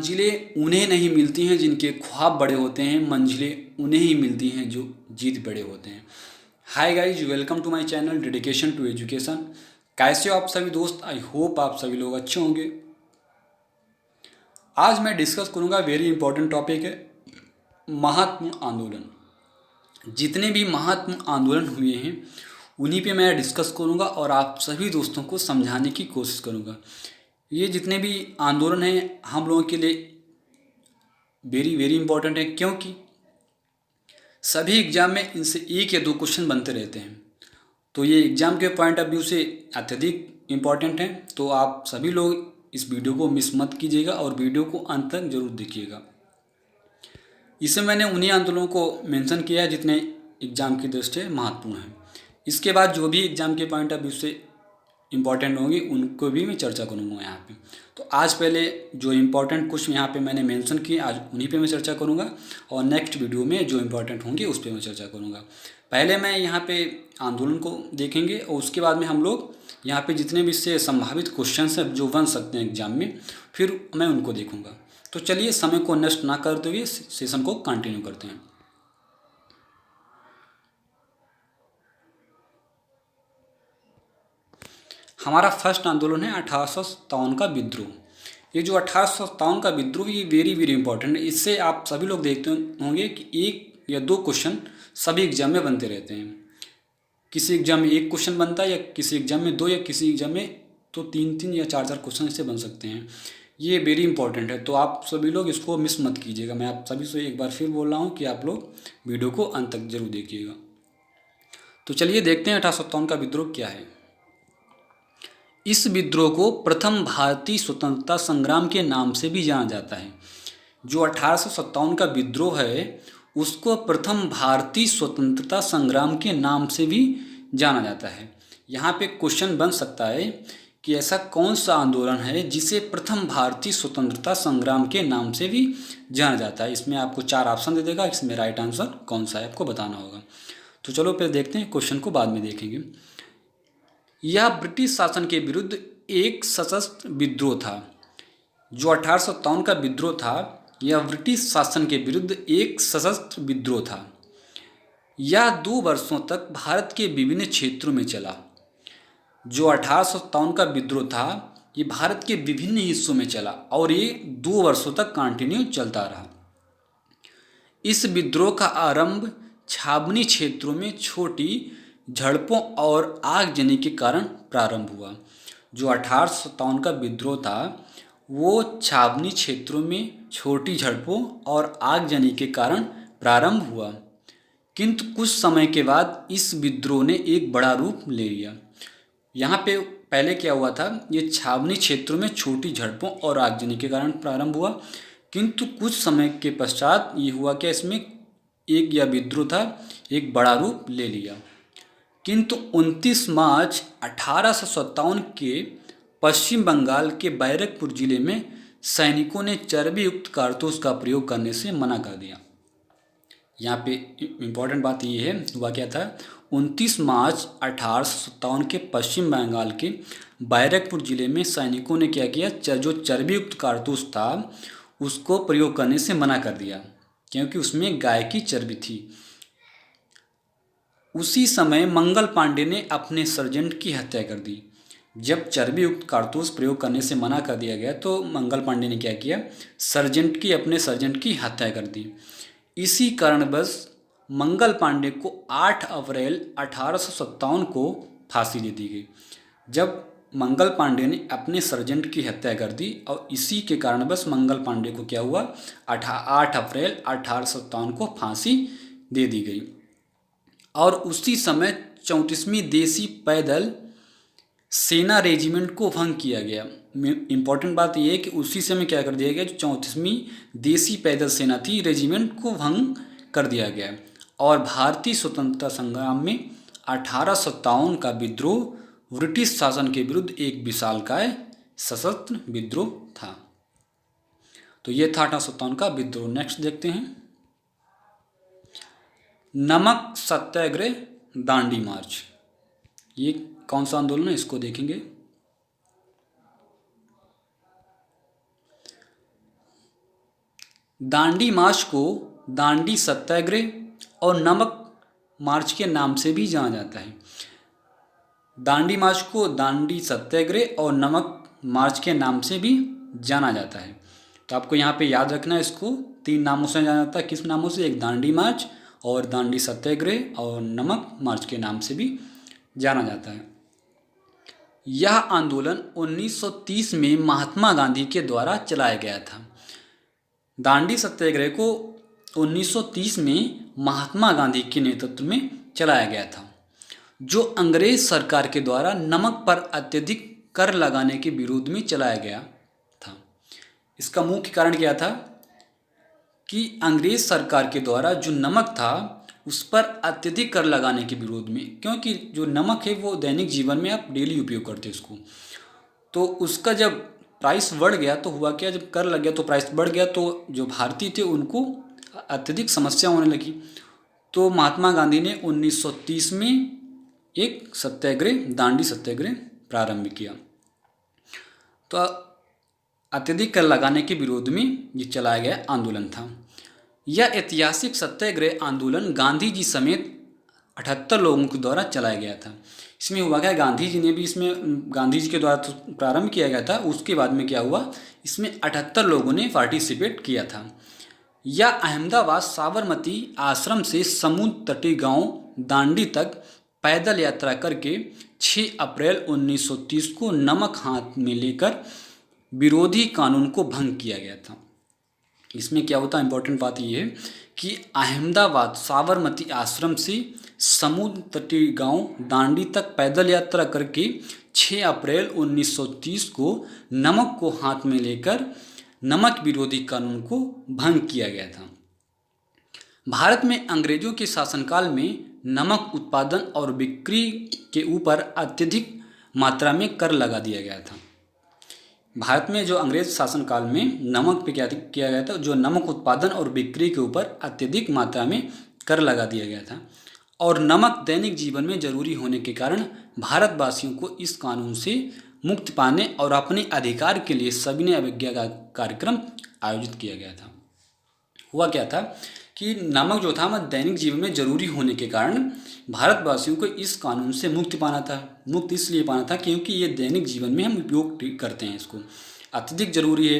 मंजिलें उन्हें नहीं मिलती हैं जिनके ख्वाब बड़े होते हैं, मंजिलें उन्हें ही मिलती हैं जो जीत बड़े होते हैं। Hi guys, welcome to my channel dedication to education. कैसे हो आप सभी दोस्त? आई होप आप सभी लोग अच्छे होंगे। आज मैं डिस्कस करूंगा वेरी इंपॉर्टेंट टॉपिक है महात्मा आंदोलन। जितने भी महात्मा आंदोलन हुए हैं उन्हीं पे मैं डिस्कस करूंगा और आप सभी दोस्तों को समझाने की कोशिश करूंगा। ये जितने भी आंदोलन हैं हम लोगों के लिए वेरी वेरी इंपॉर्टेंट है, क्योंकि सभी एग्जाम में इनसे एक या दो क्वेश्चन बनते रहते हैं। तो ये एग्ज़ाम के पॉइंट ऑफ व्यू से अत्यधिक इम्पॉर्टेंट है। तो आप सभी लोग इस वीडियो को मिस मत कीजिएगा और वीडियो को अंत तक जरूर देखिएगा। इसमें मैंने उन्हीं आंदोलनों को मेंशन किया है जितने एग्ज़ाम की दृष्टि से महत्वपूर्ण हैं। इसके बाद जो भी एग्ज़ाम के पॉइंट ऑफ व्यू से इम्पॉर्टेंट होंगी उनको भी मैं चर्चा करूँगा यहाँ पे। तो आज पहले जो इम्पोर्टेंट कुछ यहाँ पे मैंने मेंशन किए आज उन्हीं पे मैं चर्चा करूँगा और नेक्स्ट वीडियो में जो इम्पोर्टेंट होंगे उस पर मैं चर्चा करूँगा। पहले मैं यहाँ पे आंदोलन को देखेंगे और उसके बाद में हम लोग यहाँ पे जितने भी इससे संभावित क्वेश्चन हैं जो बन सकते हैं एग्जाम में, फिर मैं उनको देखूँगा। तो चलिए समय को नष्ट ना करते हुए सेशन को कंटिन्यू करते हैं। हमारा फर्स्ट आंदोलन है 1857 का विद्रोह। ये जो 1857 का विद्रोह ये वेरी वेरी इंपॉर्टेंट है। इससे आप सभी लोग देखते होंगे कि एक या दो क्वेश्चन सभी एग्जाम में बनते रहते हैं। किसी एग्जाम में एक क्वेश्चन बनता है या किसी एग्जाम में दो या किसी एग्जाम में तो तीन तीन या चार चार क्वेश्चन इससे बन सकते हैं। ये वेरी इंपॉर्टेंट है, तो आप सभी लोग इसको मिस मत कीजिएगा। मैं आप सभी से एक बार फिर बोल रहा हूँ कि आप लोग वीडियो को अंत तक जरूर देखिएगा। तो चलिए देखते हैं 1857 का विद्रोह क्या है। इस विद्रोह को प्रथम भारतीय स्वतंत्रता संग्राम के नाम से भी जाना जाता है। जो 1857 का विद्रोह है उसको प्रथम भारतीय स्वतंत्रता संग्राम के नाम से भी जाना जाता है। यहाँ पे क्वेश्चन बन सकता है कि ऐसा कौन सा आंदोलन है जिसे प्रथम भारतीय स्वतंत्रता संग्राम के नाम से भी जाना जाता है। इसमें आपको चार ऑप्शन दे देगा, इसमें राइट आंसर कौन सा है आपको बताना होगा। तो चलो पहले देखते हैं, क्वेश्चन को बाद में देखेंगे। यह ब्रिटिश शासन के विरुद्ध एक सशस्त्र विद्रोह था। जो 1857 का विद्रोह था यह ब्रिटिश शासन के विरुद्ध एक सशस्त्र विद्रोह था। यह 2 वर्षों तक भारत के विभिन्न क्षेत्रों में चला। जो 1857 का विद्रोह था ये भारत के विभिन्न हिस्सों में चला और ये 2 वर्षों तक कंटिन्यू चलता रहा। इस विद्रोह का आरंभ छावनी क्षेत्रों में छोटी झड़पों और आगजनी के कारण प्रारंभ हुआ। जो 1857 का विद्रोह था वो छावनी क्षेत्रों में छोटी झड़पों और आगजनी के कारण प्रारंभ हुआ, किंतु कुछ समय के बाद इस विद्रोह ने एक बड़ा रूप ले लिया। यहाँ पे पहले क्या हुआ था, ये छावनी क्षेत्रों में छोटी झड़पों और आगजनी के कारण प्रारंभ हुआ, किंतु कुछ समय के पश्चात ये हुआ क्या, इसमें एक यह विद्रोह था एक बड़ा रूप ले लिया। किंतु 29 मार्च 1857 के पश्चिम बंगाल के बैरकपुर जिले में सैनिकों ने चर्बी युक्त कारतूस का प्रयोग करने से मना कर दिया। यहाँ पे इम्पोर्टेंट बात ये है, हुआ क्या था, 29 मार्च 1857 के पश्चिम बंगाल के बैरकपुर जिले में सैनिकों ने क्या किया, जो चर्बी युक्त कारतूस था उसको प्रयोग करने से मना कर दिया क्योंकि उसमें गाय की चर्बी थी। उसी समय मंगल पांडे ने अपने सर्जेंट की हत्या कर दी। जब चर्बी युक्त कारतूस प्रयोग करने से मना कर दिया गया तो मंगल पांडे ने क्या किया, अपने सर्जेंट की हत्या कर दी। इसी कारणवश मंगल पांडे को 8 अप्रैल 1857 को फांसी दे दी गई। जब मंगल पांडे ने अपने सर्जेंट की हत्या कर दी और इसी के कारणवश मंगल पांडे को क्या हुआ, 8 अप्रैल 1857 को फांसी दे दी गई। और उसी समय 34वीं देसी पैदल सेना रेजिमेंट को भंग किया गया। इम्पॉर्टेंट बात यह है कि उसी समय क्या कर दिया गया, जो 34वीं देसी पैदल सेना थी रेजिमेंट को भंग कर दिया गया। और भारतीय स्वतंत्रता संग्राम में 1857 का विद्रोह ब्रिटिश शासन के विरुद्ध एक विशालकाय सशस्त्र विद्रोह था। तो ये था 1857 का विद्रोह। नेक्स्ट देखते हैं, नमक सत्याग्रह दांडी मार्च। ये कौन सा आंदोलन है इसको देखेंगे। दांडी मार्च को दांडी सत्याग्रह और नमक मार्च के नाम से भी जाना जाता है। दांडी मार्च को दांडी सत्याग्रह और नमक मार्च के नाम से भी जाना जाता है। तो आपको यहाँ पे याद रखना है, इसको 3 नामों से जाना जाता है। किस नामों से? एक दांडी मार्च और दांडी सत्याग्रह और नमक मार्च के नाम से भी जाना जाता है। यह आंदोलन 1930 में महात्मा गांधी के द्वारा चलाया गया था। दांडी सत्याग्रह को 1930 में महात्मा गांधी के नेतृत्व में चलाया गया था, जो अंग्रेज सरकार के द्वारा नमक पर अत्यधिक कर लगाने के विरोध में चलाया गया था। इसका मुख्य कारण क्या था कि अंग्रेज सरकार के द्वारा जो नमक था उस पर अत्यधिक कर लगाने के विरोध में, क्योंकि जो नमक है वो दैनिक जीवन में आप डेली उपयोग करते हैं उसको, तो उसका जब प्राइस बढ़ गया तो हुआ क्या, जब कर लग गया तो प्राइस बढ़ गया, तो जो भारतीय थे उनको अत्यधिक समस्या होने लगी। तो महात्मा गांधी ने 1930 में एक सत्याग्रह, दांडी सत्याग्रह प्रारंभ किया। तो अत्यधिक कर लगाने के विरोध में ये चलाया गया आंदोलन था। यह ऐतिहासिक सत्याग्रह आंदोलन गांधी जी समेत 78 लोगों के द्वारा चलाया गया था। इसमें हुआ क्या, गांधी जी ने भी इसमें, गांधी जी के द्वारा तो प्रारंभ किया गया था, उसके बाद में क्या हुआ, इसमें 78 लोगों ने पार्टिसिपेट किया था। यह अहमदाबाद साबरमती आश्रम से समुद्र तटीय गांव दांडी तक पैदल यात्रा करके 6 अप्रैल 1930 को नमक हाथ में लेकर विरोधी कानून को भंग किया गया था। इसमें क्या होता है, इंपॉर्टेंट बात ये है कि अहमदाबाद साबरमती आश्रम से समुद्र तटीय गांव दांडी तक पैदल यात्रा करके 6 अप्रैल 1930 को नमक को हाथ में लेकर नमक विरोधी कानून को भंग किया गया था। भारत में अंग्रेजों के शासनकाल में नमक उत्पादन और बिक्री के ऊपर अत्यधिक मात्रा में कर लगा दिया गया था। भारत में जो अंग्रेज शासनकाल में नमक पे क्या किया गया था, जो नमक उत्पादन और बिक्री के ऊपर अत्यधिक मात्रा में कर लगा दिया गया था, और नमक दैनिक जीवन में जरूरी होने के कारण भारतवासियों को इस कानून से मुक्ति पाने और अपने अधिकार के लिए सविनय अवज्ञा का कार्यक्रम आयोजित किया गया था। हुआ क्या था कि नमक जो था वह दैनिक जीवन में जरूरी होने के कारण भारतवासियों को इस कानून से मुक्ति पाना था। मुक्ति इसलिए पाना था क्योंकि ये दैनिक जीवन में हम उपयोग करते हैं, इसको अत्यधिक जरूरी है।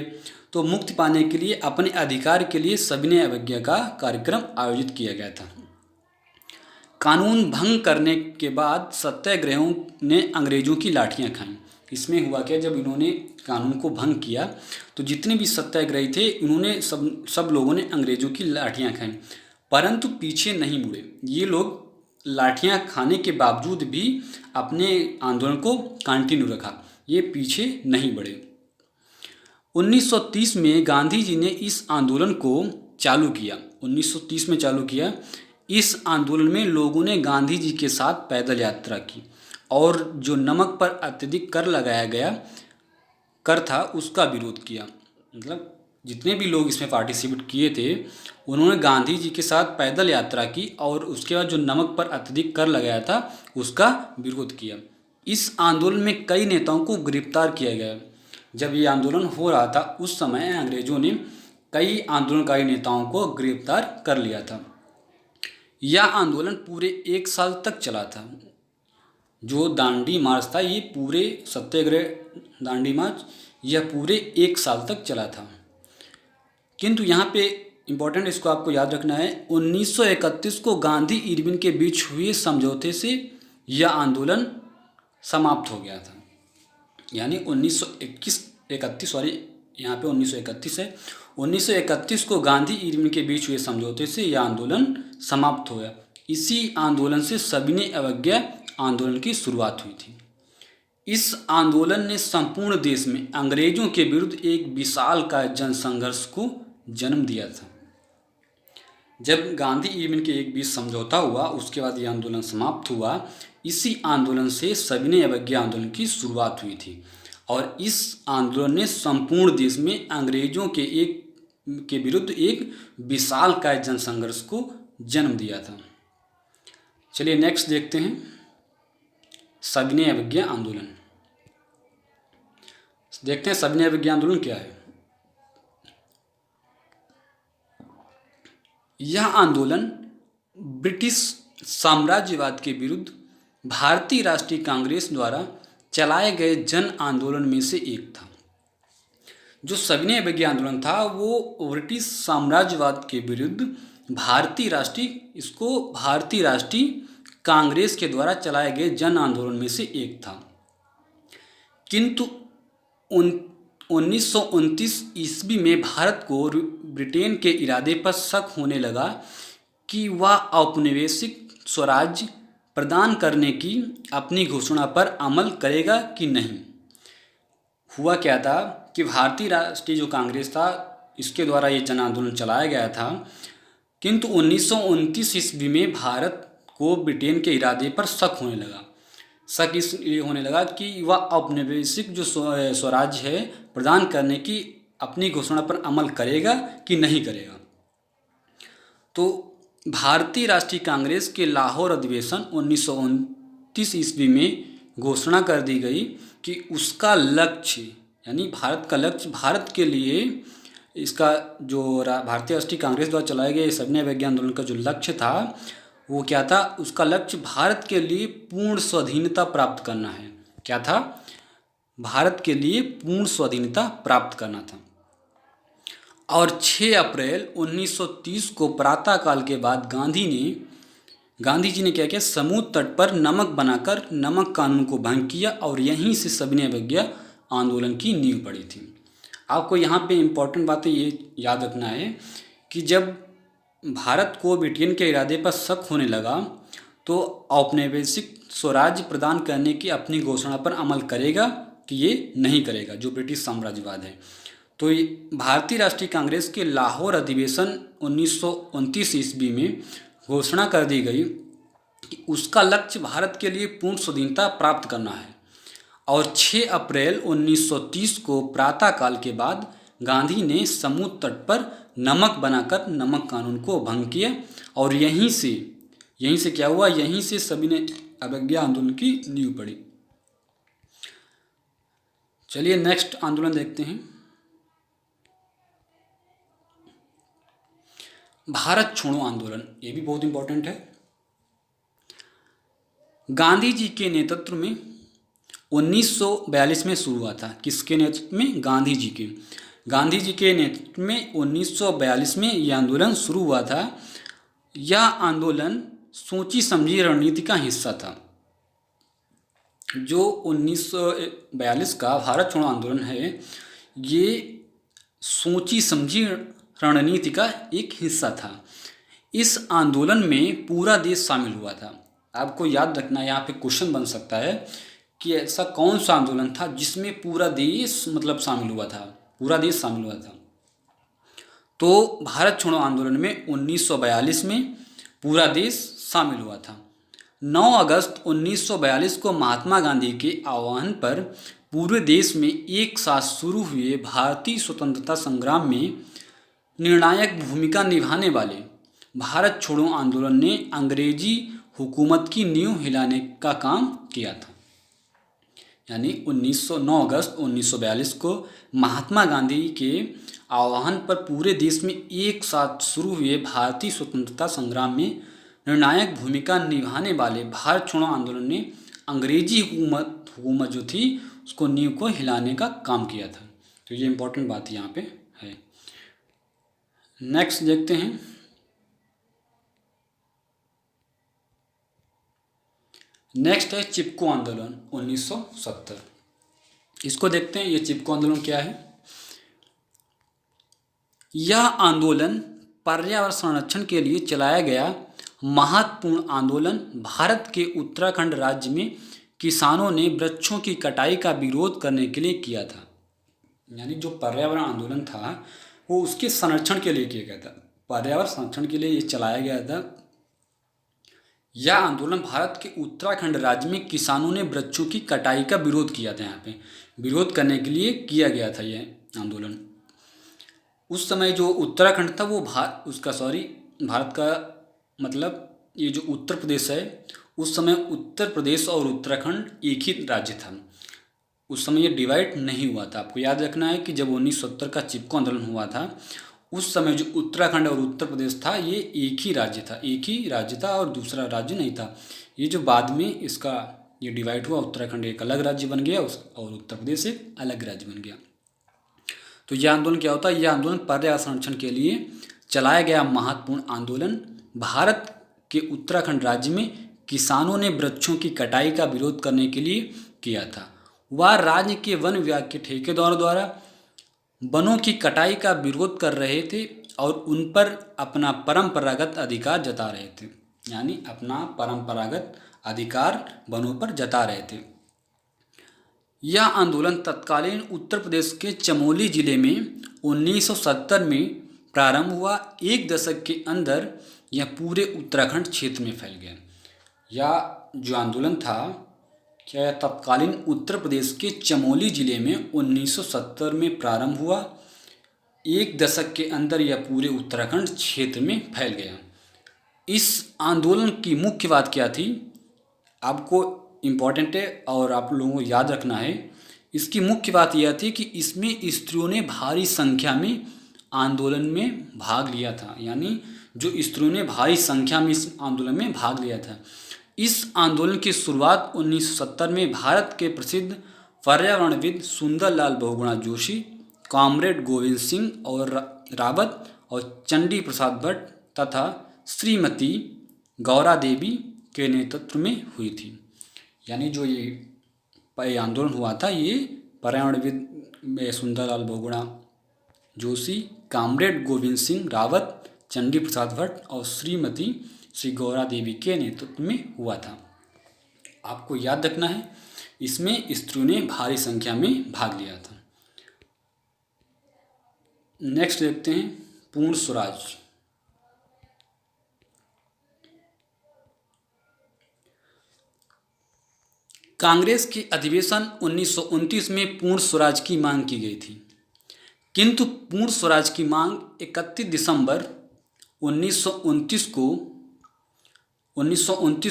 तो मुक्ति पाने के लिए, अपने अधिकार के लिए सविनय अवज्ञा का कार्यक्रम आयोजित किया गया था। कानून भंग करने के बाद सत्याग्रहियों ने अंग्रेजों की लाठियां खाईं। इसमें हुआ क्या, जब इन्होंने कानून को भंग किया तो जितने भी सत्याग्रही थे उन्होंने सब लोगों ने अंग्रेजों की लाठियां खाईं, परंतु पीछे नहीं मुड़े। ये लोग लाठियां खाने के बावजूद भी अपने आंदोलन को कंटिन्यू रखा, ये पीछे नहीं बढ़े। 1930 में गांधी जी ने इस आंदोलन को चालू किया। 1930 में चालू किया। इस आंदोलन में लोगों ने गांधी जी के साथ पैदल यात्रा की और जो नमक पर अत्यधिक कर लगाया गया कर था उसका विरोध किया। मतलब जितने भी लोग इसमें पार्टिसिपेट किए थे उन्होंने गांधी जी के साथ पैदल यात्रा की और उसके बाद जो नमक पर अत्यधिक कर लगाया था उसका विरोध किया। इस आंदोलन में कई नेताओं को गिरफ्तार किया गया। जब ये आंदोलन हो रहा था उस समय अंग्रेजों ने कई आंदोलनकारी नेताओं को गिरफ्तार कर लिया था। यह आंदोलन पूरे 1 साल तक चला था। जो दांडी मार्च था, ये पूरे सत्याग्रह दांडी मार्च यह पूरे 1 साल तक चला था। किंतु यहाँ पे इम्पोर्टेंट, इसको आपको याद रखना है, 1931 को गांधी इरविन के बीच हुए समझौते से यह आंदोलन समाप्त हो गया था। यानी 1931 यहाँ पे 1931 है। 1931 को गांधी इरविन के बीच हुए समझौते से यह आंदोलन समाप्त हो गया। इसी आंदोलन से सविनय अवज्ञा आंदोलन की शुरुआत हुई थी। इस आंदोलन ने संपूर्ण देश में अंग्रेजों के विरुद्ध एक विशाल का जन संघर्ष को जन्म दिया था। जब गांधी इरविन के एक बीच समझौता हुआ उसके बाद यह आंदोलन समाप्त हुआ। इसी आंदोलन से सविनय अवज्ञा आंदोलन की शुरुआत हुई थी और इस आंदोलन ने संपूर्ण देश में अंग्रेजों के विरुद्ध एक विशाल काय जन संघर्ष को जन्म दिया था। चलिए नेक्स्ट देखते हैं सविनय अवज्ञा आंदोलन। देखते हैं सविनय अवज्ञा आंदोलन क्या है। यह आंदोलन ब्रिटिश साम्राज्यवाद के विरुद्ध भारतीय राष्ट्रीय कांग्रेस द्वारा चलाए गए जन आंदोलन में से एक था। जो सविनय अवज्ञा आंदोलन था वो ब्रिटिश साम्राज्यवाद के विरुद्ध भारतीय राष्ट्रीय कांग्रेस के द्वारा चलाए गए जन आंदोलन में से एक था। किंतु 1929 ईस्वी में भारत को ब्रिटेन के इरादे पर शक होने लगा कि वह औपनिवेशिक स्वराज्य प्रदान करने की अपनी घोषणा पर अमल करेगा कि नहीं। हुआ क्या था कि भारतीय राष्ट्रीय जो कांग्रेस था इसके द्वारा ये जन आंदोलन चलाया गया था, किंतु 1929 ईस्वी में भारत को ब्रिटेन के इरादे पर शक होने लगा। शक इसलिए होने लगा कि वह औपनिवेशिक जो स्वराज्य है प्रदान करने की अपनी घोषणा पर अमल करेगा कि नहीं करेगा। तो भारतीय राष्ट्रीय कांग्रेस के लाहौर अधिवेशन 1929 ईस्वी में घोषणा कर दी गई कि उसका लक्ष्य यानी भारत का लक्ष्य, भारत के लिए इसका जो भारतीय राष्ट्रीय कांग्रेस द्वारा चलाए गए सविनय अवज्ञा आंदोलन का जो लक्ष्य था वो क्या था, उसका लक्ष्य भारत के लिए पूर्ण स्वाधीनता प्राप्त करना है। क्या था? भारत के लिए पूर्ण स्वाधीनता प्राप्त करना था। और 6 अप्रैल 1930 को प्रातःकाल के बाद गांधी जी ने क्या किया, समुद्र तट पर नमक बनाकर नमक कानून को भंग किया और यहीं से सविनय अवज्ञा आंदोलन की नींव पड़ी थी। आपको यहाँ पे इम्पोर्टेंट बातें ये याद रखना है कि जब भारत को ब्रिटेन के इरादे पर शक होने लगा तो औपनिवेशिक स्वराज्य प्रदान करने की अपनी घोषणा पर अमल करेगा कि ये नहीं करेगा, जो ब्रिटिश साम्राज्यवाद है। तो भारतीय राष्ट्रीय कांग्रेस के लाहौर अधिवेशन 1929 ईस्वी में घोषणा कर दी गई कि उसका लक्ष्य भारत के लिए पूर्ण स्वाधीनता प्राप्त करना है। और 6 अप्रैल 1930 को प्रातःकाल के बाद गांधी ने समुद्र तट पर नमक बनाकर नमक कानून को भंग किया और यहीं से क्या हुआ, यहीं से सविनय अवज्ञा आंदोलन की नींव पड़ी। चलिए नेक्स्ट आंदोलन देखते हैं। भारत छोड़ो आंदोलन, ये भी बहुत इंपॉर्टेंट है। गांधी जी के नेतृत्व में 1942 में शुरू हुआ था। किसके नेतृत्व में? गांधी जी के नेतृत्व में 1942 में यह आंदोलन शुरू हुआ था। यह आंदोलन सोची समझी रणनीति का हिस्सा था। जो 1942 का भारत छोड़ो आंदोलन है ये सोची समझी रणनीति का एक हिस्सा था। इस आंदोलन में पूरा देश शामिल हुआ था। आपको याद रखना, यहाँ पे क्वेश्चन बन सकता है कि ऐसा कौन सा आंदोलन था जिसमें पूरा देश शामिल हुआ था, पूरा देश शामिल हुआ था। तो भारत छोड़ो आंदोलन में 1942 में पूरा देश शामिल हुआ था। 9 अगस्त 1942 को महात्मा गांधी के आह्वान पर पूरे देश में एक साथ शुरू हुए भारतीय स्वतंत्रता संग्राम में निर्णायक भूमिका निभाने वाले भारत छोड़ो आंदोलन ने अंग्रेजी हुकूमत की नींव हिलाने का काम किया था। यानी 9 अगस्त 1942 को महात्मा गांधी के आह्वान पर पूरे देश में एक साथ शुरू हुए भारतीय स्वतंत्रता संग्राम में निर्णायक भूमिका निभाने वाले भारत छोड़ो आंदोलन ने अंग्रेजी हुकूमत जो थी उसको नींव को हिलाने का काम किया था। तो ये इम्पोर्टेंट बात यहाँ पे है। नेक्स्ट देखते हैं। नेक्स्ट है चिपको आंदोलन 1970। इसको देखते हैं, ये चिपको आंदोलन क्या है। यह आंदोलन पर्यावरण संरक्षण के लिए चलाया गया महत्वपूर्ण आंदोलन भारत के उत्तराखंड राज्य में किसानों ने वृक्षों की कटाई का विरोध करने के लिए किया था। यानी जो पर्यावरण आंदोलन था वो उसके संरक्षण के लिए किया गया था, पर्यावरण संरक्षण के लिए ये चलाया गया था। यह आंदोलन भारत के उत्तराखंड राज्य में किसानों ने वृक्षों की कटाई का विरोध किया था। यहाँ पे विरोध करने के लिए किया गया था यह आंदोलन। उस समय जो उत्तराखंड था वो भारत का ये जो उत्तर प्रदेश है, उस समय उत्तर प्रदेश और उत्तराखंड एक ही राज्य था। उस समय ये डिवाइड नहीं हुआ था। आपको याद रखना है कि जब 1970 का चिपको आंदोलन हुआ था उस समय जो उत्तराखंड और उत्तर प्रदेश था ये एक ही राज्य था और दूसरा राज्य नहीं था। ये जो बाद में इसका ये डिवाइड हुआ, उत्तराखंड एक अलग राज्य बन गया और उत्तर प्रदेश एक अलग राज्य बन गया। तो यह आंदोलन क्या होता है? यह आंदोलन पर्यावरण संरक्षण के लिए चलाया गया महत्वपूर्ण आंदोलन। भारत के उत्तराखंड राज्य में किसानों ने वृक्षों की कटाई का विरोध करने के लिए किया था। वह राज्य के वन विभाग के ठेकेदारों द्वारा वनों की कटाई का विरोध कर रहे थे और उन पर अपना परंपरागत अधिकार जता रहे थे, यानी अपना परंपरागत अधिकार वनों पर जता रहे थे। यह आंदोलन तत्कालीन उत्तर प्रदेश के चमोली जिले में 1970 में प्रारंभ हुआ। एक दशक के अंदर यह पूरे उत्तराखंड क्षेत्र में फैल गया। यह जो आंदोलन था क्या तत्कालीन उत्तर प्रदेश के चमोली जिले में 1970 में प्रारंभ हुआ। एक दशक के अंदर यह पूरे उत्तराखंड क्षेत्र में फैल गया। इस आंदोलन की मुख्य बात क्या थी? आपको इम्पॉर्टेंट है और आप लोगों को याद रखना है। इसकी मुख्य बात यह थी कि इसमें स्त्रियों ने भारी संख्या में आंदोलन में भाग लिया था, यानी जो स्त्रियों ने भारी संख्या में इस आंदोलन में भाग लिया था। इस आंदोलन की शुरुआत 1970 में भारत के प्रसिद्ध पर्यावरणविद सुंदरलाल बहुगुणा जोशी, कॉमरेड गोविंद सिंह और रावत और चंडी प्रसाद भट्ट तथा श्रीमती गौरा देवी के नेतृत्व में हुई थी। यानी जो ये आंदोलन हुआ था ये पर्यावरणविद में सुंदरलाल बहुगुणा जोशी, कॉमरेड गोविंद सिंह रावत, चंडी प्रसाद भट्ट और श्रीमती श्री गौरा देवी के नेतृत्व में हुआ था। आपको याद रखना है इसमें स्त्रियों ने भारी संख्या में भाग लिया था। नेक्स्ट देखते हैं पूर्ण स्वराज। कांग्रेस के अधिवेशन 1929 में पूर्ण स्वराज की मांग की गई थी, किंतु पूर्ण स्वराज की मांग 31 दिसंबर 1929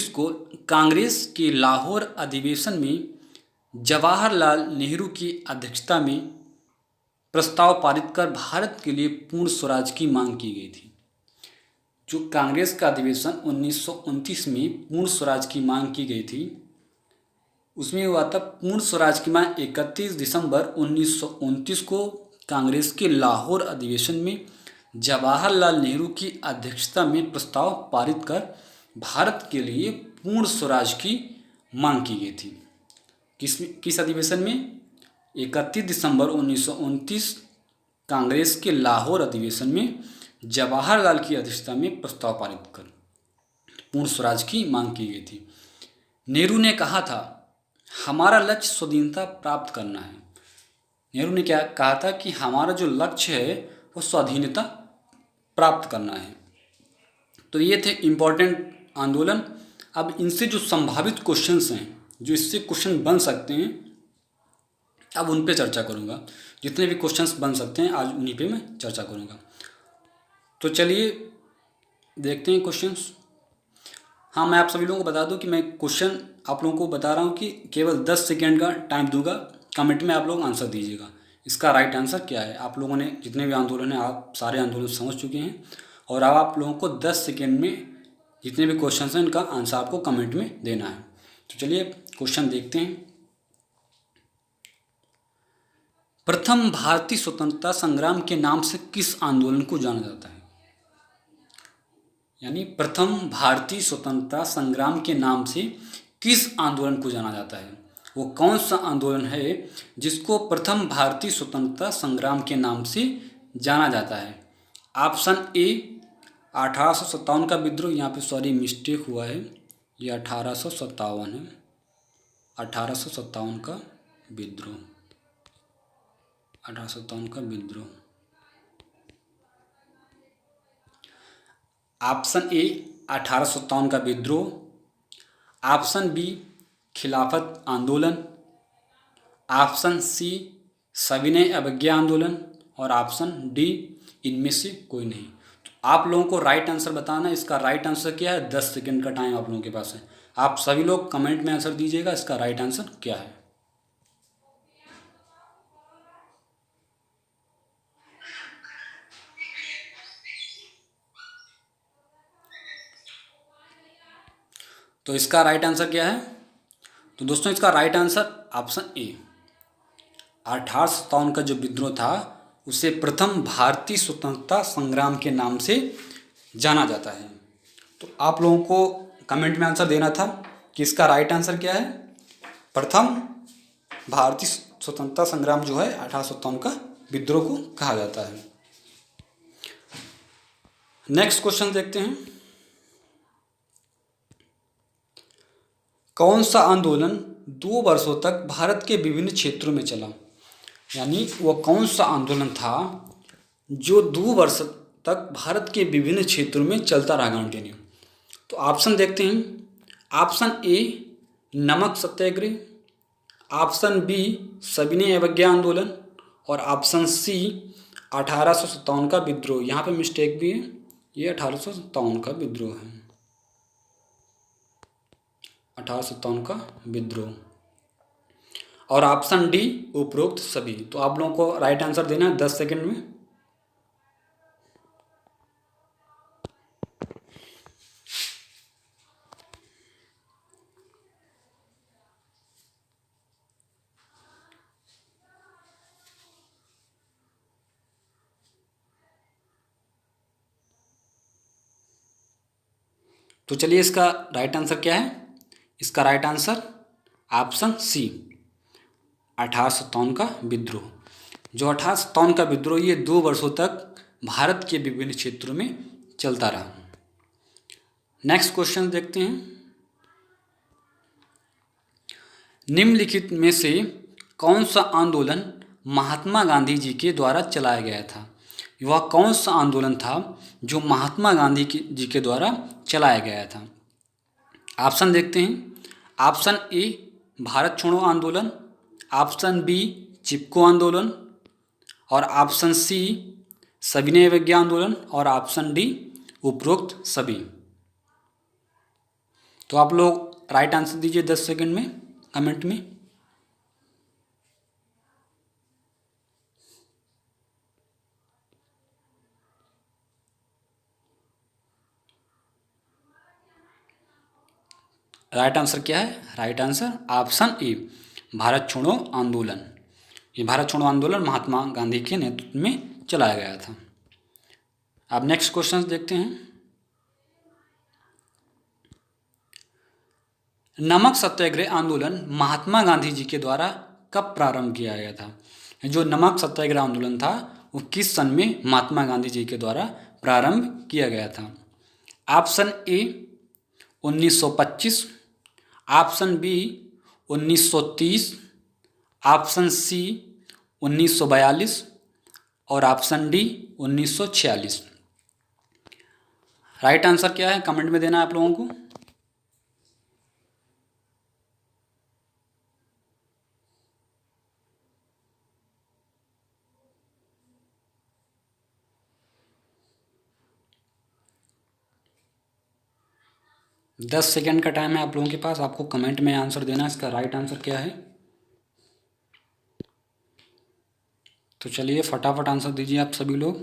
को कांग्रेस के लाहौर अधिवेशन में जवाहरलाल नेहरू की अध्यक्षता में प्रस्ताव पारित कर भारत के लिए पूर्ण स्वराज की मांग की गई थी। जो कांग्रेस का अधिवेशन 1929 में पूर्ण स्वराज की मांग की गई थी उसमें हुआ था पूर्ण स्वराज की मांग 31 दिसंबर 1929 को कांग्रेस के लाहौर अधिवेशन में जवाहरलाल नेहरू की अध्यक्षता में प्रस्ताव पारित कर भारत के लिए पूर्ण स्वराज की मांग की गई थी। किस अधिवेशन में? 31 दिसंबर 1929 कांग्रेस के लाहौर अधिवेशन में जवाहरलाल की अध्यक्षता में प्रस्ताव पारित कर पूर्ण स्वराज की मांग की गई थी। नेहरू ने कहा था हमारा लक्ष्य स्वाधीनता प्राप्त करना है। नेहरू ने क्या कहा था कि हमारा जो लक्ष्य है वो स्वाधीनता प्राप्त करना है। तो ये थे इम्पोर्टेंट आंदोलन। अब इनसे जो संभावित क्वेश्चंस हैं, जो इससे क्वेश्चन बन सकते हैं, अब उन पे चर्चा करूँगा। जितने भी क्वेश्चंस बन सकते हैं आज उन्हीं पे मैं चर्चा करूँगा। तो चलिए देखते हैं क्वेश्चंस। हाँ, मैं आप सभी लोगों को बता दूं कि मैं क्वेश्चन आप लोगों को बता रहा हूं कि केवल 10 सेकेंड का टाइम दूंगा। कमेंट में आप लोग आंसर दीजिएगा इसका राइट आंसर क्या है। आप लोगों ने जितने भी आंदोलन हैं आप सारे आंदोलन समझ चुके हैं और अब आप लोगों को 10 सेकेंड में जितने भी क्वेश्चन हैं इनका आंसर आपको कमेंट में देना है। तो चलिए क्वेश्चन देखते हैं। प्रथम भारतीय स्वतंत्रता संग्राम के नाम से किस आंदोलन को जाना जाता है? यानी प्रथम भारतीय स्वतंत्रता संग्राम के नाम से किस आंदोलन को जाना जाता है? वो कौन सा आंदोलन है जिसको प्रथम भारतीय स्वतंत्रता संग्राम के नाम से जाना जाता है? ऑप्शन ए 1857 का विद्रोह। यहाँ पे सॉरी मिस्टेक हुआ है, ये 1857 है। 1857 का विद्रोह, 1857 का विद्रोह। ऑप्शन ए 1857 का विद्रोह। ऑप्शन बी खिलाफत आंदोलन। ऑप्शन सी सविनय अवज्ञा आंदोलन और ऑप्शन डी इनमें से कोई नहीं। तो आप लोगों को राइट आंसर बताना है। इसका राइट आंसर क्या है? 10 सेकंड का टाइम आप लोगों के पास है। आप सभी लोग कमेंट में आंसर दीजिएगा इसका राइट आंसर क्या है। तो इसका राइट आंसर क्या है? तो दोस्तों इसका राइट आंसर ऑप्शन ए, 1857 का जो विद्रोह था उसे प्रथम भारतीय स्वतंत्रता संग्राम के नाम से जाना जाता है। तो आप लोगों को कमेंट में आंसर देना था कि इसका राइट आंसर क्या है। प्रथम भारतीय स्वतंत्रता संग्राम जो है 1857 का विद्रोह को कहा जाता है। नेक्स्ट क्वेश्चन देखते हैं। कौन सा आंदोलन 2 वर्षों तक भारत के विभिन्न क्षेत्रों में चला? यानी वह कौन सा आंदोलन था जो 2 वर्ष तक भारत के विभिन्न क्षेत्रों में चलता रहा कंटिन्यू? तो ऑप्शन देखते हैं। ऑप्शन ए नमक सत्याग्रह, ऑप्शन बी सविनय अवज्ञा आंदोलन और ऑप्शन सी 1857 का विद्रोह। यहाँ पे मिस्टेक भी है, ये 1857 का विद्रोह है, 1857 का विद्रोह। और ऑप्शन डी उपरोक्त सभी। तो आप लोगों को राइट आंसर देना है 10 सेकंड में। तो चलिए इसका राइट आंसर क्या है? इसका राइट आंसर ऑप्शन सी 1857 का विद्रोह। जो 1857 का विद्रोह ये 2 वर्षों तक भारत के विभिन्न क्षेत्रों में चलता रहा। नेक्स्ट क्वेश्चन देखते हैं। निम्नलिखित में से कौन सा आंदोलन महात्मा गांधी जी के द्वारा चलाया गया था? वह कौन सा आंदोलन था जो महात्मा गांधी जी के द्वारा चलाया गया था? ऑप्शन देखते हैं। ऑप्शन ए भारत छोड़ो आंदोलन, ऑप्शन बी चिपको आंदोलन और ऑप्शन सी सविनय अवज्ञा आंदोलन और ऑप्शन डी उपरोक्त सभी। तो आप लोग राइट आंसर दीजिए 10 सेकंड में कमेंट में। राइट आंसर क्या है? Right answer option A Bharat छोड़ो आंदोलन। ये भारत छोड़ो आंदोलन महात्मा गांधी के नेतृत्व में चलाया गया था। अब नेक्स्ट क्वेश्चन देखते हैं। नमक सत्याग्रह आंदोलन महात्मा गांधी जी के द्वारा कब प्रारंभ किया गया था? जो नमक सत्याग्रह आंदोलन था वो किस सन में महात्मा गांधी जी के द्वारा प्रारंभ किया गया था? Option A 1925, option B 1930, option C 1942 और ऑप्शन डी 1946। राइट आंसर क्या है कमेंट में देना है आप लोगों को। दस सेकेंड का टाइम है आप लोगों के पास, आपको कमेंट में आंसर देना है इसका राइट आंसर क्या है। तो चलिए फटाफट आंसर दीजिए आप सभी लोग।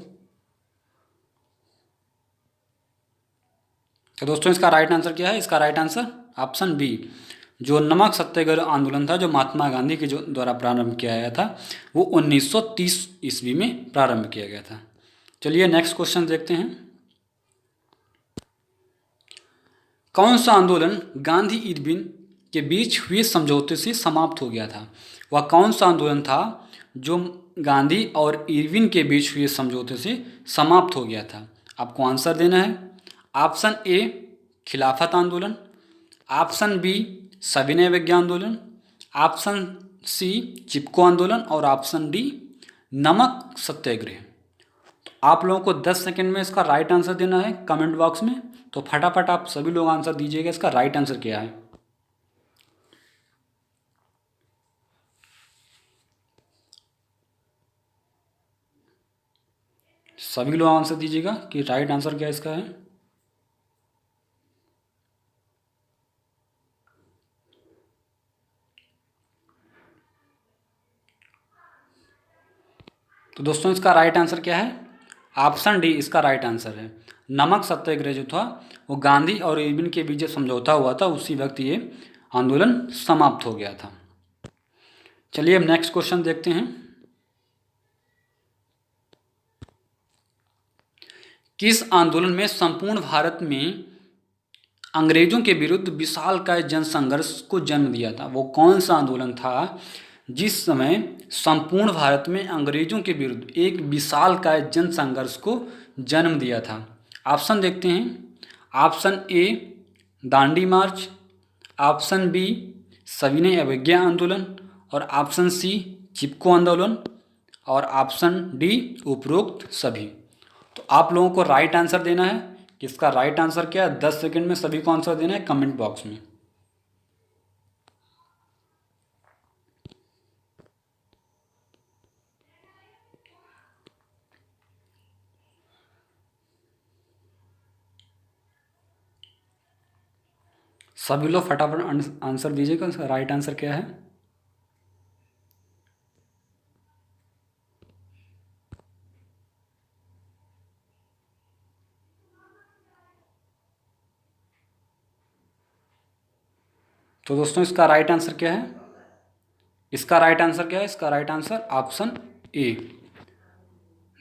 तो दोस्तों इसका राइट आंसर क्या है? इसका राइट आंसर ऑप्शन बी जो नमक सत्याग्रह आंदोलन था जो महात्मा गांधी के जो द्वारा प्रारंभ किया गया था वो 1930 ईस्वी में प्रारंभ किया गया था। चलिए नेक्स्ट क्वेश्चन देखते हैं। कौन सा आंदोलन गांधी इरविन के बीच हुए समझौते से समाप्त हो गया था? वह कौन सा आंदोलन था जो गांधी और इरविन के बीच हुए समझौते से समाप्त हो गया था? आपको आंसर देना है। ऑप्शन ए खिलाफत आंदोलन, ऑप्शन बी सविनय अवज्ञा आंदोलन, ऑप्शन सी चिपको आंदोलन और ऑप्शन डी नमक सत्याग्रह। तो आप लोगों को 10 सेकंड में इसका राइट आंसर देना है कमेंट बॉक्स में। तो फटाफट आप सभी लोग आंसर दीजिएगा इसका राइट आंसर क्या है। सभी लोग आंसर दीजिएगा कि राइट आंसर क्या इसका है। तो दोस्तों इसका राइट आंसर क्या है? ऑप्शन डी इसका राइट आंसर है। नमक सत्याग्रह जो था वो गांधी और इरविन के बीच जो समझौता हुआ था उसी वक्त ये आंदोलन समाप्त हो गया था। चलिए अब नेक्स्ट क्वेश्चन देखते हैं। किस आंदोलन में संपूर्ण भारत में अंग्रेजों के विरुद्ध विशालकाय जन संघर्ष को जन्म दिया था? वो कौन सा आंदोलन था जिस समय संपूर्ण भारत में अंग्रेजों के विरुद्ध एक विशालकाय जन संघर्ष को जन्म दिया था? ऑप्शन देखते हैं। Option A Dandi March, option B सविनय अवज्ञा आंदोलन, और ऑप्शन सी चिपको आंदोलन, और ऑप्शन डी उपरोक्त सभी। तो आप लोगों को राइट आंसर देना है कि इसका राइट आंसर क्या है। 10 सेकंड में सभी को आंसर देना है कमेंट बॉक्स में। सभी लोग फटाफट आंसर दीजिएगा, इसका राइट आंसर क्या है। तो दोस्तों इसका राइट आंसर क्या है? इसका राइट आंसर क्या है? इसका right answer option A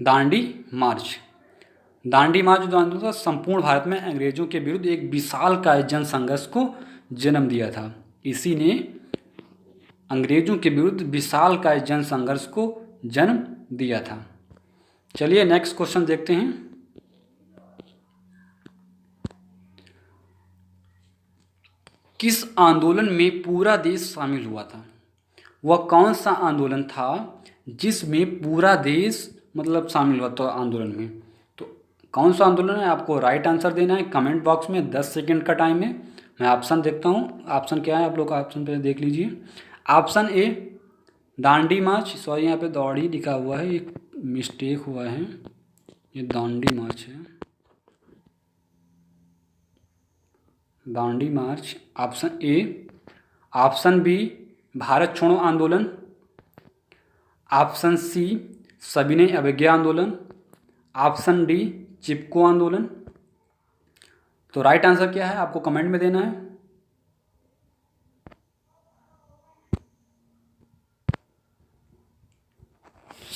Dandi March. Dandi March जो आंदोलन था संपूर्ण भारत में अंग्रेजों के विरुद्ध एक विशालकाय जन संघर्ष को जन्म दिया था। इसी ने अंग्रेजों के विरुद्ध विशालकाय जन संघर्ष को जन्म दिया था। चलिए नेक्स्ट क्वेश्चन देखते हैं। किस आंदोलन में पूरा देश शामिल हुआ था? वह कौन सा आंदोलन था जिसमें पूरा देश मतलब शामिल हुआ था आंदोलन में? तो कौन सा आंदोलन है आपको राइट आंसर देना है कमेंट बॉक्स में। 10 सेकंड का टाइम है। मैं ऑप्शन देखता हूँ। ऑप्शन क्या है आप लोग ऑप्शन पहले देख लीजिए। Option A Dandi March, sorry यहाँ पे दौड़ी लिखा हुआ है, एक मिस्टेक हुआ है, ये दांडी मार्च है, दांडी मार्च। Option A. Option B Bharat छोड़ो आंदोलन, ऑप्शन सी सविनय अवज्ञा आंदोलन, ऑप्शन डी चिपको आंदोलन। तो राइट आंसर क्या है आपको कमेंट में देना है।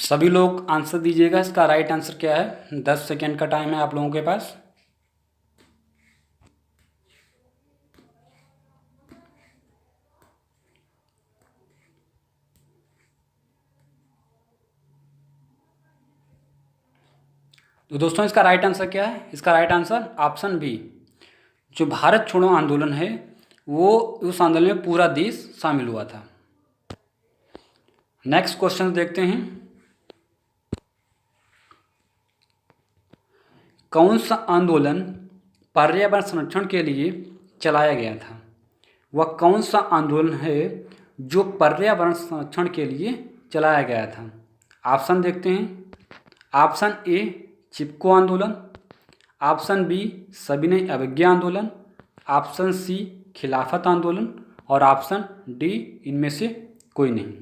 सभी लोग आंसर दीजिएगा, इसका राइट आंसर क्या है। 10 सेकेंड का टाइम है आप लोगों के पास। तो दोस्तों इसका राइट आंसर क्या है? इसका राइट आंसर ऑप्शन बी जो भारत छोड़ो आंदोलन है वो उस आंदोलन में पूरा देश शामिल हुआ था। नेक्स्ट क्वेश्चन देखते हैं। कौन सा आंदोलन पर्यावरण संरक्षण के लिए चलाया गया था? वह कौन सा आंदोलन है जो पर्यावरण संरक्षण के लिए चलाया गया था? ऑप्शन देखते हैं। ऑप्शन ए चिपको आंदोलन, ऑप्शन बी सविनय अवज्ञा आंदोलन, ऑप्शन सी खिलाफत आंदोलन, और ऑप्शन डी इनमें से कोई नहीं।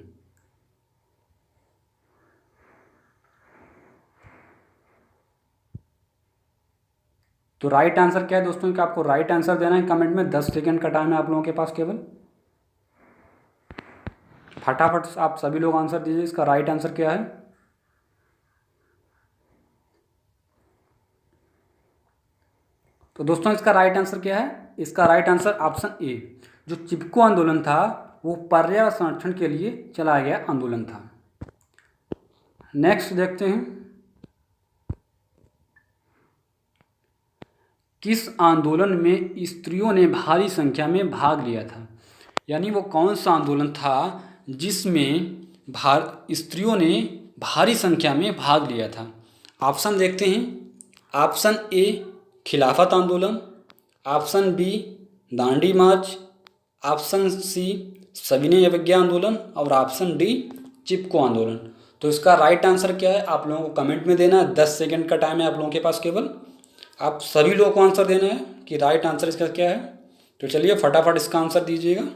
तो राइट आंसर क्या है दोस्तों कि आपको राइट आंसर देना है कमेंट में। 10 सेकंड का टाइम है आप लोगों के पास केवल। फटाफट आप सभी लोग आंसर दीजिए, इसका राइट आंसर क्या है। तो दोस्तों इसका राइट आंसर क्या है? इसका राइट आंसर ऑप्शन ए जो चिपको आंदोलन था वो पर्यावरण संरक्षण के लिए चलाया गया आंदोलन था। नेक्स्ट देखते हैं। किस आंदोलन में स्त्रियों ने भारी संख्या में भाग लिया था? यानी वो कौन सा आंदोलन था जिसमें स्त्रियों ने भारी संख्या में भाग लिया था? ऑप्शन देखते हैं। ऑप्शन ए खिलाफत आंदोलन, ऑप्शन बी दांडी मार्च, ऑप्शन सी सविनय अवज्ञा आंदोलन, और ऑप्शन डी चिपको आंदोलन। तो इसका राइट आंसर क्या है आप लोगों को कमेंट में देना है। 10 सेकंड का टाइम है आप लोगों के पास केवल। आप सभी लोगों को आंसर देना है कि राइट आंसर इसका क्या है। तो चलिए फटाफट इसका आंसर दीजिएगा।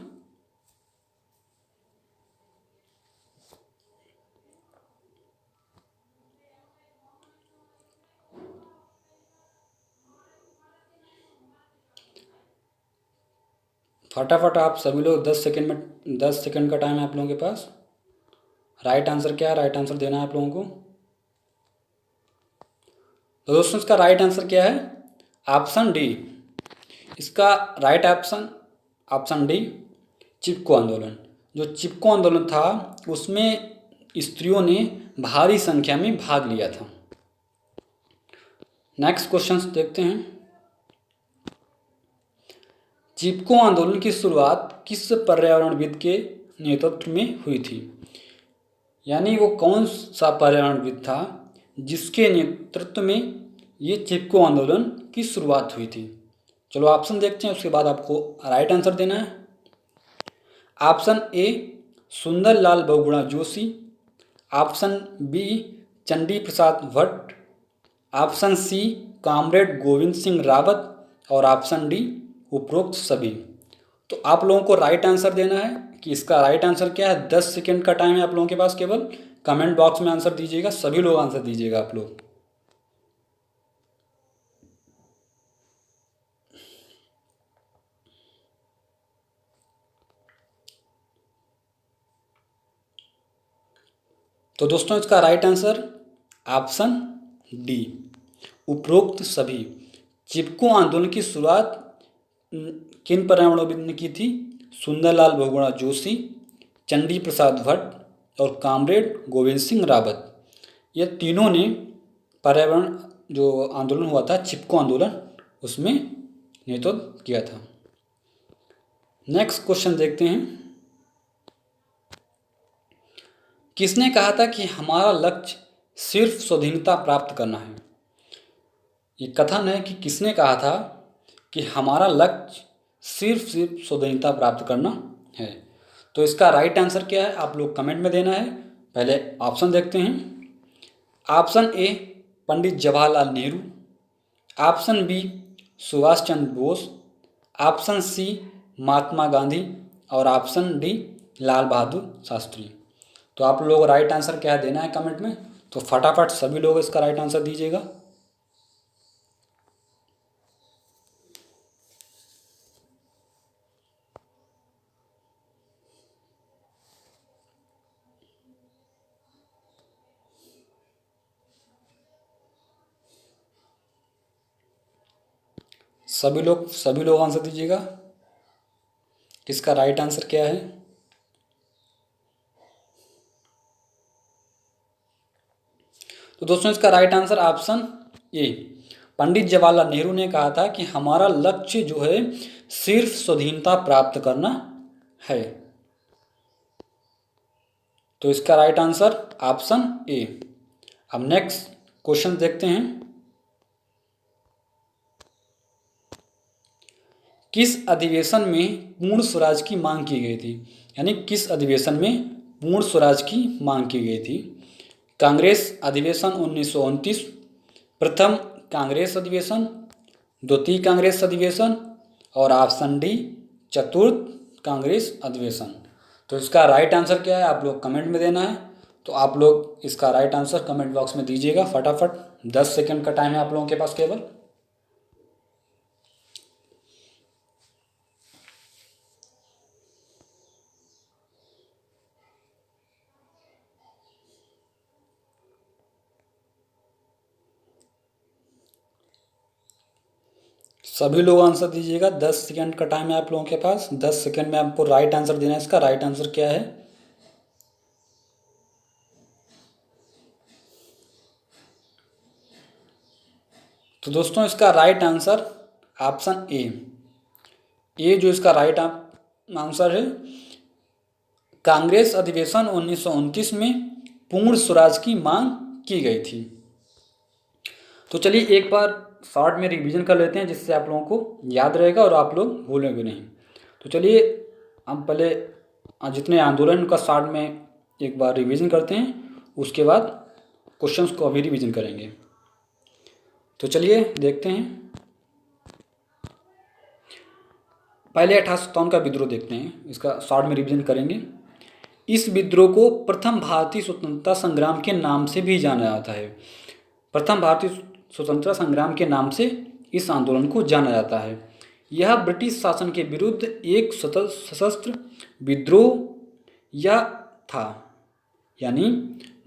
फटाफट आप सभी लोग 10 सेकेंड में, 10 सेकेंड का टाइम है आप लोगों के पास। राइट आंसर क्या है, राइट आंसर देना है आप लोगों को। तो दोस्तों इसका राइट आंसर क्या है, ऑप्शन डी। इसका राइट ऑप्शन ऑप्शन डी, चिपको आंदोलन। जो चिपको आंदोलन था उसमें स्त्रियों ने भारी संख्या में भाग लिया था। नेक्स्ट क्वेश्चन देखते हैं। चिपको आंदोलन की शुरुआत किस पर्यावरणविद के नेतृत्व में हुई थी? यानी वो कौन सा पर्यावरणविद था जिसके नेतृत्व में ये चिपको आंदोलन की शुरुआत हुई थी? चलो ऑप्शन देखते हैं, उसके बाद आपको राइट आंसर देना है। Option A Sundarlal Bahuguna Joshi, option B Chandi Prasad Bhatt, option C comrade Govind Singh Rawat, और ऑप्शन डी उपरोक्त सभी। तो आप लोगों को राइट आंसर देना है कि इसका राइट आंसर क्या है। 10 सेकेंड का टाइम है आप लोगों के पास, केवल कमेंट बॉक्स में आंसर दीजिएगा, सभी लोग आंसर दीजिएगा आप लोग। तो दोस्तों इसका राइट आंसर ऑप्शन डी, उपरोक्त सभी। चिपको आंदोलन की शुरुआत किन पर्यावरणविद ने की थी? सुंदरलाल बहुगुणा जोशी, चंडी प्रसाद भट्ट और कॉमरेड गोविंद सिंह रावत। ये तीनों ने पर्यावरण जो आंदोलन हुआ था चिपको आंदोलन, उसमें नेतृत्व किया था। नेक्स्ट क्वेश्चन देखते हैं। किसने कहा था कि हमारा लक्ष्य सिर्फ स्वाधीनता प्राप्त करना है? ये कथन है कि किसने कहा था कि हमारा लक्ष्य सिर्फ स्वाधीनता प्राप्त करना है। तो इसका राइट आंसर क्या है आप लोग कमेंट में देना है। पहले ऑप्शन देखते हैं। Option A Pandit Jawaharlal Nehru, option B Subhash Chandra Bose, option C Mahatma Gandhi और ऑप्शन डी लाल बहादुर शास्त्री। तो आप लोग राइट आंसर क्या देना है कमेंट में, तो फटाफट सभी लोग इसका राइट आंसर दीजिएगा। सभी लोग आंसर दीजिएगा, इसका राइट आंसर क्या है। तो दोस्तों इसका right answer option A, Pandit Jawaharlal Nehru ने कहा था कि हमारा लक्ष्य जो है सिर्फ स्वाधीनता प्राप्त करना है। तो इसका राइट आंसर ऑप्शन ए। अब नेक्स्ट क्वेश्चन देखते हैं। किस अधिवेशन में पूर्ण स्वराज की मांग की गई थी? यानी किस अधिवेशन में पूर्ण स्वराज की मांग की गई थी? कांग्रेस अधिवेशन 1929, प्रथम कांग्रेस अधिवेशन, द्वितीय कांग्रेस अधिवेशन और ऑप्शन डी चतुर्थ कांग्रेस अधिवेशन। तो इसका राइट आंसर क्या है आप लोग कमेंट में देना है। तो आप लोग इसका राइट आंसर कमेंट बॉक्स में दीजिएगा फटाफट। 10 सेकेंड का टाइम है आप लोगों के पास केवल। सभी लोग आंसर दीजिएगा। 10 सेकेंड का टाइम है आप लोगों के पास। 10 सेकेंड में आपको राइट आंसर देना है। इसका राइट आंसर क्या है? तो दोस्तों इसका राइट आंसर ऑप्शन ए जो इसका राइट आंसर है। कांग्रेस अधिवेशन 1929 में पूर्ण स्वराज की मांग की गई थी। तो चलिए एक बार शॉर्ट में रिवीजन कर लेते हैं जिससे आप लोगों को याद रहेगा और आप लोग भूलेंगे नहीं। तो चलिए हम पहले जितने आंदोलन का शॉर्ट में एक बार रिवीजन करते हैं, उसके बाद क्वेश्चंस को अभी रिवीजन करेंगे। तो चलिए देखते हैं। पहले 1857 का विद्रोह देखते हैं, इसका शॉर्ट में रिवीजन करेंगे। इस विद्रोह को प्रथम भारतीय स्वतंत्रता संग्राम के नाम से भी जाना जाता है। प्रथम भारतीय स्वतंत्रता संग्राम के नाम से इस आंदोलन को जाना जाता है। यह ब्रिटिश शासन के विरुद्ध एक सशस्त्र विद्रोह या था। यानी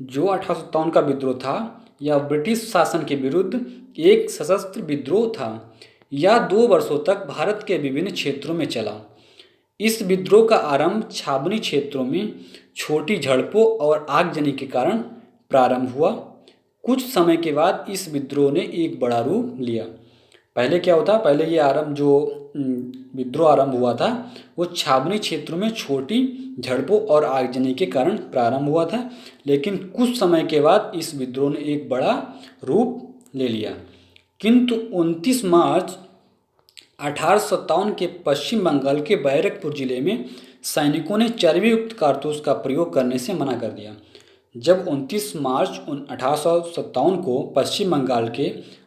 जो 1857 का विद्रोह था यह ब्रिटिश शासन के विरुद्ध एक सशस्त्र विद्रोह था। यह 2 वर्षों तक भारत के विभिन्न क्षेत्रों में चला। इस विद्रोह का आरंभ छावनी क्षेत्रों में छोटी झड़पों और आगजनी के कारण प्रारंभ हुआ। कुछ समय के बाद इस विद्रोह ने एक बड़ा रूप लिया। पहले क्या होता, पहले ये विद्रोह आरंभ हुआ था वो छावनी क्षेत्रों में छोटी झड़पों और आगजनी के कारण प्रारंभ हुआ था, लेकिन कुछ समय के बाद इस विद्रोह ने एक बड़ा रूप ले लिया। किंतु 29 मार्च 1857 के पश्चिम बंगाल के बैरकपुर जिले में सैनिकों ने चर्बी युक्त कारतूस का प्रयोग करने से मना कर दिया। जब 29 मार्च 1857 को पश्चिम बंगाल के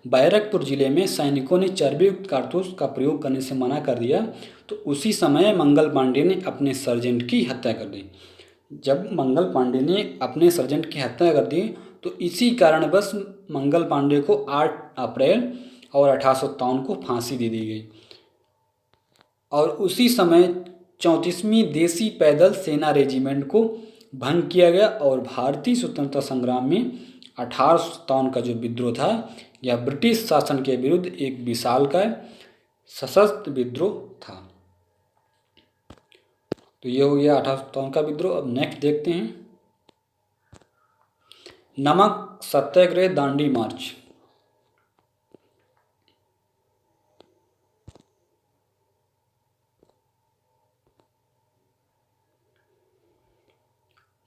बैरकपुर जिले में सैनिकों ने चर्बी युक्त कारतूस का प्रयोग करने से मना कर दिया तो उसी समय मंगल पांडे ने अपने सर्जेंट की हत्या कर दी। जब मंगल पांडे ने अपने सर्जेंट की हत्या कर दी तो इसी कारणवश मंगल पांडे को 8 अप्रैल और 1857 को फांसी दे दी गई। और उसी समय 34वीं देसी पैदल सेना रेजिमेंट को भंग किया गया और भारतीय स्वतंत्रता संग्राम में 1857 का जो विद्रोह था यह ब्रिटिश शासन के विरुद्ध एक विशालकाय सशस्त्र विद्रोह था। तो ये हो गया 1857 का विद्रोह। अब नेक्स्ट देखते हैं नमक सत्याग्रह दांडी मार्च।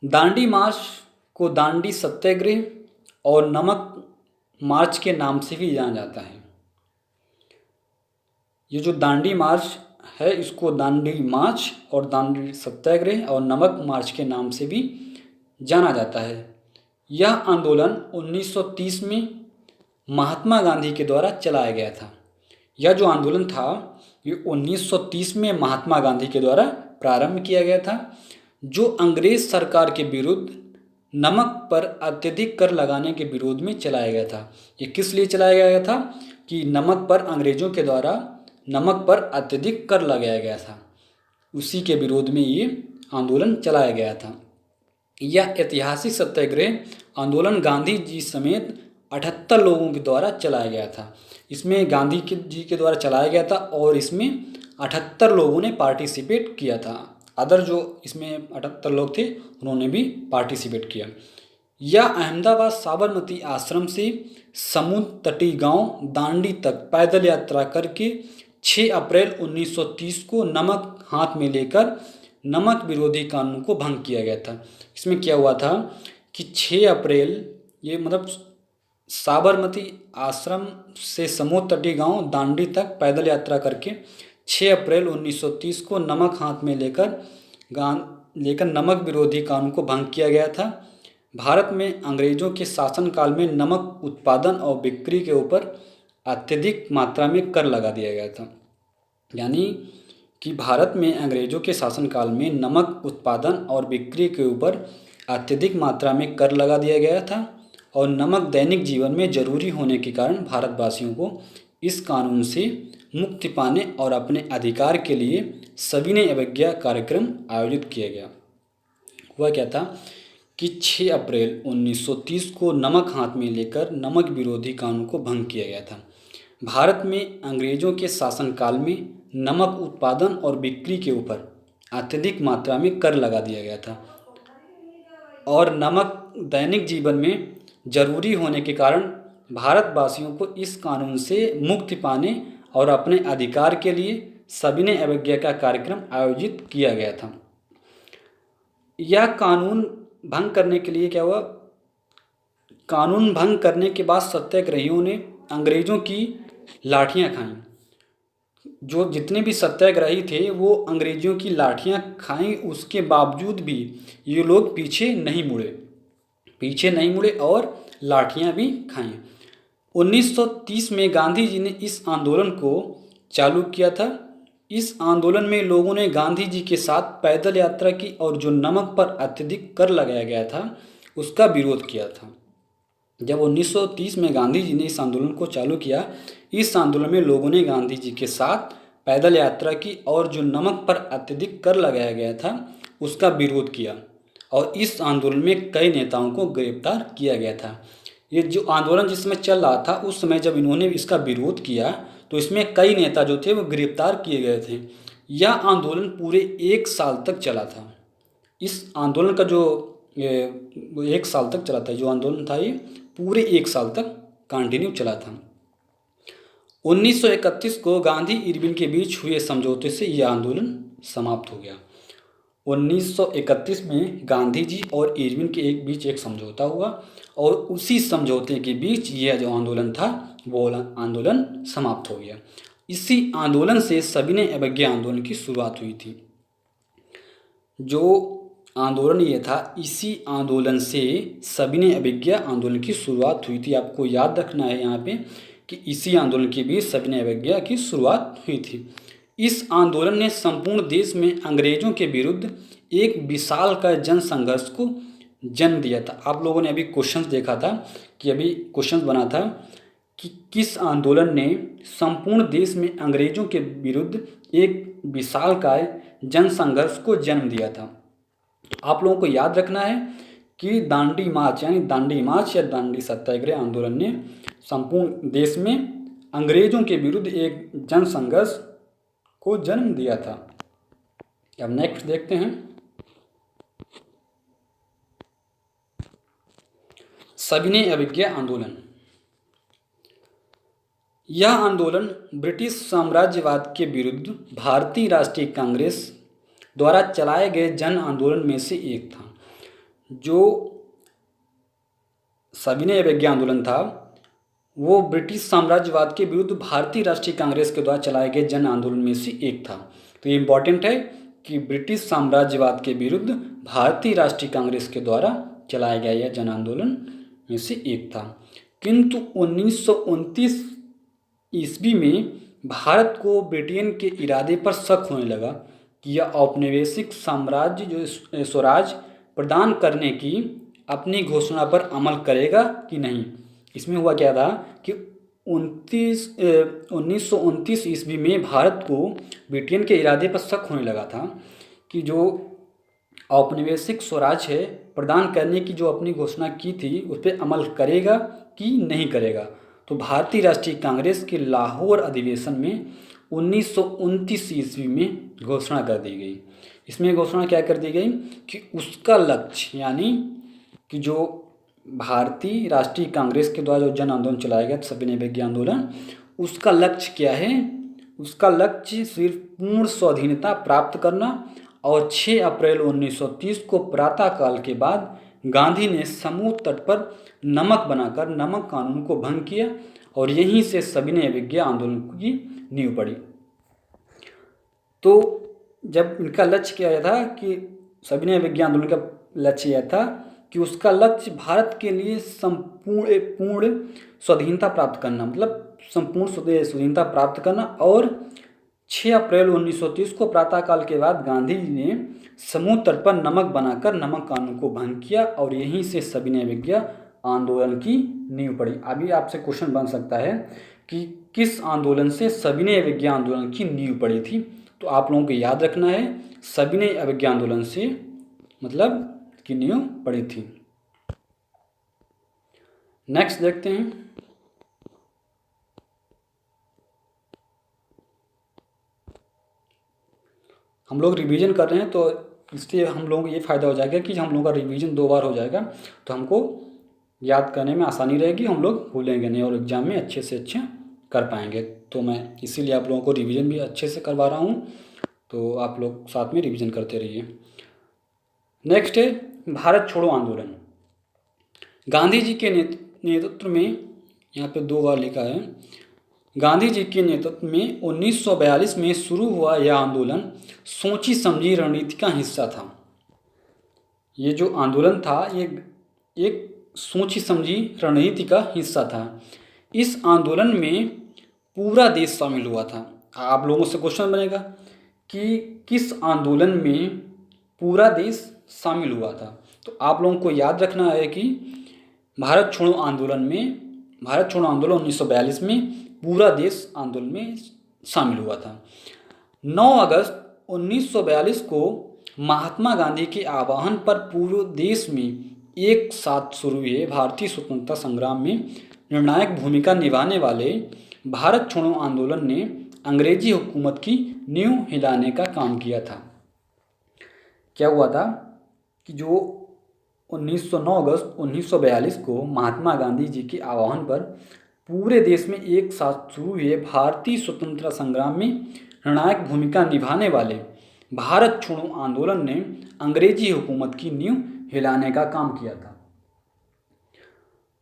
दांडी मार्च को दांडी सत्याग्रह और नमक मार्च के नाम से भी जाना जाता है। ये जो दांडी मार्च है इसको दांडी मार्च और दांडी सत्याग्रह और नमक मार्च के नाम से भी जाना जाता है। यह आंदोलन 1930 में महात्मा गांधी के द्वारा चलाया गया था। यह जो आंदोलन था ये 1930 में महात्मा गांधी के द्वारा प्रारंभ किया गया था, जो अंग्रेज सरकार के विरुद्ध नमक पर अत्यधिक कर लगाने के विरोध में चलाया गया था। ये किस लिए चलाया गया था कि नमक पर अंग्रेजों के द्वारा नमक पर अत्यधिक कर लगाया गया था, उसी के विरोध में ये आंदोलन चलाया गया था। यह ऐतिहासिक सत्याग्रह आंदोलन गांधी जी समेत 78 लोगों के द्वारा चलाया गया था। इसमें गांधी जी के द्वारा चलाया गया था और इसमें 78 लोगों ने पार्टिसिपेट किया था। अदर जो इसमें 78 लोग थे उन्होंने भी पार्टिसिपेट किया। यह अहमदाबाद साबरमती आश्रम से समुद्र तटीय गांव दांडी तक पैदल यात्रा करके 6 अप्रैल 1930 को नमक हाथ में लेकर नमक विरोधी कानून को भंग किया गया था। इसमें क्या हुआ था कि 6 अप्रैल ये मतलब साबरमती आश्रम से समुद्र तटीय गांव दांडी तक पैदल यात्रा करके 6 अप्रैल 1930 को नमक हाथ में लेकर नमक विरोधी कानून को भंग किया गया था। भारत में अंग्रेजों के शासनकाल में नमक उत्पादन और बिक्री के ऊपर अत्यधिक मात्रा में कर लगा दिया गया था। यानी कि भारत में अंग्रेजों के शासनकाल में नमक उत्पादन और बिक्री के ऊपर अत्यधिक मात्रा में कर लगा दिया गया था और नमक दैनिक जीवन में जरूरी होने के कारण भारतवासियों को इस कानून से मुक्ति पाने और अपने अधिकार के लिए सविनय अवज्ञा कार्यक्रम आयोजित किया गया। हुआ क्या था कि 6 अप्रैल 1930 को नमक हाथ में लेकर नमक विरोधी कानून को भंग किया गया था। भारत में अंग्रेजों के शासनकाल में नमक उत्पादन और बिक्री के ऊपर अत्यधिक मात्रा में कर लगा दिया गया था और नमक दैनिक जीवन में जरूरी होने के कारण भारतवासियों को इस कानून से मुक्ति पाने और अपने अधिकार के लिए सविनय अवज्ञा का कार्यक्रम आयोजित किया गया था। यह कानून भंग करने के लिए क्या हुआ, कानून भंग करने के बाद सत्याग्रहियों ने अंग्रेजों की लाठियां खाईं। जो जितने भी सत्याग्रही थे वो अंग्रेजों की लाठियां खाईं, उसके बावजूद भी ये लोग पीछे नहीं मुड़े और लाठियां भी खाईं। 1930 में गांधी जी ने इस आंदोलन को चालू किया था। इस आंदोलन में लोगों ने गांधी जी के साथ पैदल यात्रा की और जो नमक पर अत्यधिक कर लगाया गया था उसका विरोध किया था। जब 1930 में गांधी जी ने इस आंदोलन को चालू किया, इस आंदोलन में लोगों ने गांधी जी के साथ पैदल यात्रा की और जो नमक पर अत्यधिक कर लगाया गया था उसका विरोध किया और इस आंदोलन में कई नेताओं को गिरफ्तार किया गया था। ये जो आंदोलन जिस समय चल रहा था उस समय जब इन्होंने इसका विरोध किया तो इसमें कई नेता जो थे वो गिरफ्तार किए गए थे। यह आंदोलन पूरे 1 साल तक चला था। इस आंदोलन का जो 1 साल तक चला था, जो आंदोलन था ये पूरे 1 साल तक कंटिन्यू चला था। 1931 को गांधी इरविन के बीच हुए समझौते से यह आंदोलन समाप्त हो गया। 1931 में गांधी जी और इरविन के बीच एक समझौता हुआ और उसी समझौते के बीच यह जो आंदोलन था वो आंदोलन समाप्त हो गया। इसी आंदोलन से सविनय अवज्ञा आंदोलन की शुरुआत हुई थी। जो आंदोलन ये था, इसी आंदोलन से सविनय अवज्ञा आंदोलन की शुरुआत हुई थी। आपको याद रखना है यहाँ पे कि इसी आंदोलन के बीच सविनय अवज्ञा की शुरुआत हुई थी। इस आंदोलन ने संपूर्ण देश में अंग्रेजों के विरुद्ध एक विशाल का जन संघर्ष को जन्म दिया था। आप लोगों ने अभी क्वेश्चंस देखा था कि अभी क्वेश्चंस बना था कि किस आंदोलन ने संपूर्ण देश में अंग्रेजों के विरुद्ध एक विशाल का जन संघर्ष को जन्म दिया था। आप लोगों को याद रखना है कि दांडी मार्च यानी दांडी मार्च या दांडी सत्याग्रह आंदोलन ने संपूर्ण देश में अंग्रेजों के विरुद्ध एक जन संघर्ष को जन्म दिया था। अब नेक्स्ट देखते हैं, सविनय अवज्ञा आंदोलन। यह आंदोलन ब्रिटिश साम्राज्यवाद के विरुद्ध भारतीय राष्ट्रीय कांग्रेस द्वारा चलाए गए जन आंदोलन में से एक था। जो सविनय अवज्ञा आंदोलन था वो ब्रिटिश साम्राज्यवाद के विरुद्ध भारतीय राष्ट्रीय कांग्रेस के द्वारा चलाए गए जन आंदोलन में से एक था। तो ये इम्पॉर्टेंट है कि ब्रिटिश साम्राज्यवाद के विरुद्ध भारतीय राष्ट्रीय कांग्रेस के द्वारा चलाया गया यह जन आंदोलन में से एक था। किंतु 1929 ईस्वी में भारत को ब्रिटेन के इरादे पर शक होने लगा कि यह औपनिवेशिक साम्राज्य जो स्वराज प्रदान करने की अपनी घोषणा पर अमल करेगा कि नहीं। इसमें हुआ क्या था कि 1929 ईस्वी में भारत को ब्रिटेन के इरादे पर शक होने लगा था कि जो औपनिवेशिक स्वराज है प्रदान करने की जो अपनी घोषणा की थी उस पर अमल करेगा कि नहीं करेगा। तो भारतीय राष्ट्रीय कांग्रेस के लाहौर अधिवेशन में 1929 ईस्वी में घोषणा कर दी गई। इसमें घोषणा क्या कर दी गई कि उसका लक्ष्य यानी कि जो भारतीय राष्ट्रीय कांग्रेस के द्वारा जो जन आंदोलन चलाया गया सविनय अवज्ञा आंदोलन, उसका लक्ष्य क्या है? उसका लक्ष्य सिर्फ पूर्ण स्वाधीनता प्राप्त करना और 6 अप्रैल 1930 को प्रातःकाल के बाद गांधी ने समुद्र तट पर नमक बनाकर नमक कानून को भंग किया और यहीं से सविनय अवज्ञा आंदोलन की नींव पड़ी। तो जब इनका लक्ष्य क्या था कि सविनय अवज्ञा आंदोलन का लक्ष्य यह था कि उसका लक्ष्य भारत के लिए पूर्ण स्वाधीनता प्राप्त करना, मतलब संपूर्ण स्वाधीनता प्राप्त करना। और 6 अप्रैल 1930 को प्रातःकाल के बाद गांधी जी ने समुद्र तट पर नमक बनाकर नमक कानून को भंग किया और यहीं से सविनय अवज्ञा आंदोलन की नींव पड़ी। अभी आपसे क्वेश्चन बन सकता है कि किस आंदोलन से सविनय अवज्ञा आंदोलन की नींव पड़ी थी। तो आप लोगों को याद रखना है सविनय अवज्ञा आंदोलन से मतलब की नींव पड़ी थी। नेक्स्ट देखते हैं, हम लोग रिवीजन कर रहे हैं तो इसलिए हम लोगों को ये फ़ायदा हो जाएगा कि हम लोगों का रिवीजन 2 बार हो जाएगा तो हमको याद करने में आसानी रहेगी, हम लोग भूलेंगे नहीं और एग्ज़ाम में अच्छे से अच्छे कर पाएंगे। तो मैं इसीलिए आप लोगों को रिवीजन भी अच्छे से करवा रहा हूँ, तो आप लोग साथ में रिवीजन करते रहिए। नेक्स्ट है भारत छोड़ो आंदोलन। गांधी जी के नेतृत्व में, यहाँ पे 2 बार लिखा है, गांधी जी के नेतृत्व में 1942 में शुरू हुआ यह आंदोलन सोची समझी रणनीति का हिस्सा था। ये जो आंदोलन था ये एक सोची समझी रणनीति का हिस्सा था। इस आंदोलन में पूरा देश शामिल हुआ था। आप लोगों से क्वेश्चन बनेगा कि किस आंदोलन में पूरा देश शामिल हुआ था। तो आप लोगों को याद रखना है कि भारत छोड़ो आंदोलन 1942 में पूरा देश आंदोलन में शामिल हुआ था। 9 अगस्त 1942 को महात्मा गांधी के आह्वान पर पूरे देश में एक साथ शुरू हुए भारतीय स्वतंत्रता संग्राम में निर्णायक भूमिका निभाने वाले भारत छोड़ो आंदोलन ने अंग्रेजी हुकूमत की नींव हिलाने का काम किया था। क्या हुआ था कि जो 9 अगस्त 1942 को महात्मा गांधी जी के आह्वान पर पूरे देश में एक साथ शुरू हुए भारतीय स्वतंत्रता संग्राम में निर्णायक भूमिका निभाने वाले भारत छोड़ो आंदोलन ने अंग्रेजी हुकूमत की नींव हिलाने का काम किया था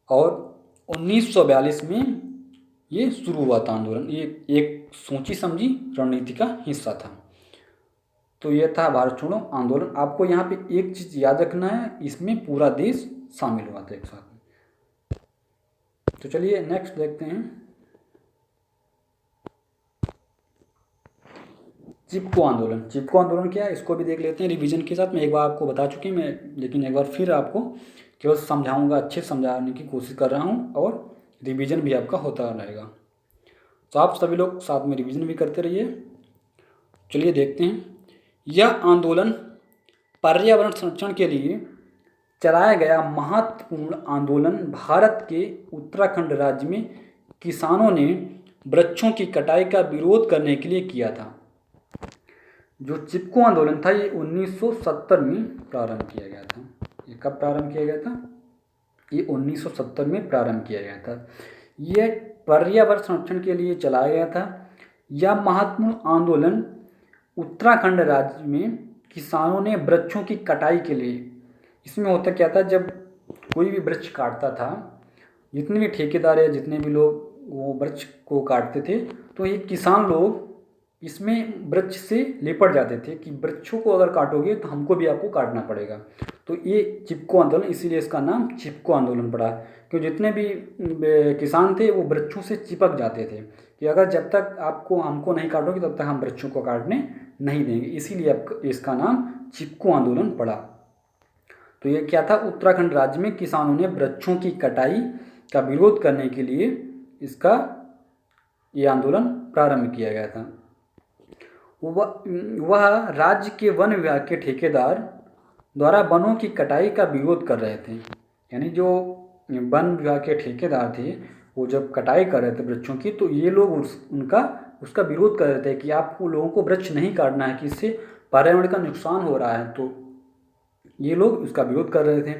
और 1942 में ये शुरू हुआ था आंदोलन। ये एक सोची समझी रणनीति का हिस्सा था। तो ये था भारत छोड़ो आंदोलन। आपको यहाँ पे एक चीज़ याद रखना है, इसमें पूरा देश शामिल हुआ था एक साथ में। तो चलिए नेक्स्ट देखते हैं, चिपको आंदोलन। चिपको आंदोलन क्या है इसको भी देख लेते हैं रिवीजन के साथ। मैं एक बार आपको बता चुकी मैं, लेकिन एक बार फिर आपको केवल समझाऊंगा, अच्छे समझाने की कोशिश कर रहा हूँ और रिवीजन भी आपका होता रहेगा। तो आप सभी लोग साथ में रिवीजन भी करते रहिए। चलिए देखते हैं, यह आंदोलन पर्यावरण संरक्षण के लिए चलाया गया महत्वपूर्ण आंदोलन भारत के उत्तराखंड राज्य में किसानों ने वृक्षों की कटाई का विरोध करने के लिए किया था। जो चिपको आंदोलन था ये 1970 में प्रारंभ किया गया था। ये कब प्रारंभ किया गया था? ये 1970 में प्रारंभ किया गया था। यह पर्यावरण संरक्षण के लिए चलाया गया था। यह महत्वपूर्ण आंदोलन उत्तराखंड राज्य में किसानों ने वृक्षों की कटाई के लिए, इसमें होता क्या था, जब कोई भी वृक्ष काटता था, जितने भी ठेकेदार या जितने भी लोग वो वृक्ष को काटते थे, तो ये किसान लोग इसमें वृक्ष से लिपट जाते थे कि वृक्षों को अगर काटोगे तो हमको भी आपको काटना पड़ेगा। तो ये चिपको आंदोलन, इसीलिए इसका नाम चिपको आंदोलन पड़ा, क्योंकि जितने भी किसान थे वो वृक्षों से चिपक जाते थे कि अगर जब तक आपको हमको नहीं काटोगे तब तक हम वृक्षों को काटने नहीं देंगे, इसीलिए इसका नाम चिपको आंदोलन पड़ा। तो ये क्या था, उत्तराखंड राज्य में किसानों ने वृक्षों की कटाई का विरोध करने के लिए ये आंदोलन प्रारंभ किया गया था। वह राज्य के वन विभाग के ठेकेदार द्वारा वनों की कटाई का विरोध कर रहे थे। यानी जो वन विभाग के ठेकेदार थे वो जब कटाई कर रहे थे वृक्षों की, तो ये लोग उसका विरोध कर रहे थे कि आपको लोगों को वृक्ष नहीं काटना है कि इससे पर्यावरण का नुकसान हो रहा है। तो ये लोग उसका विरोध कर रहे थे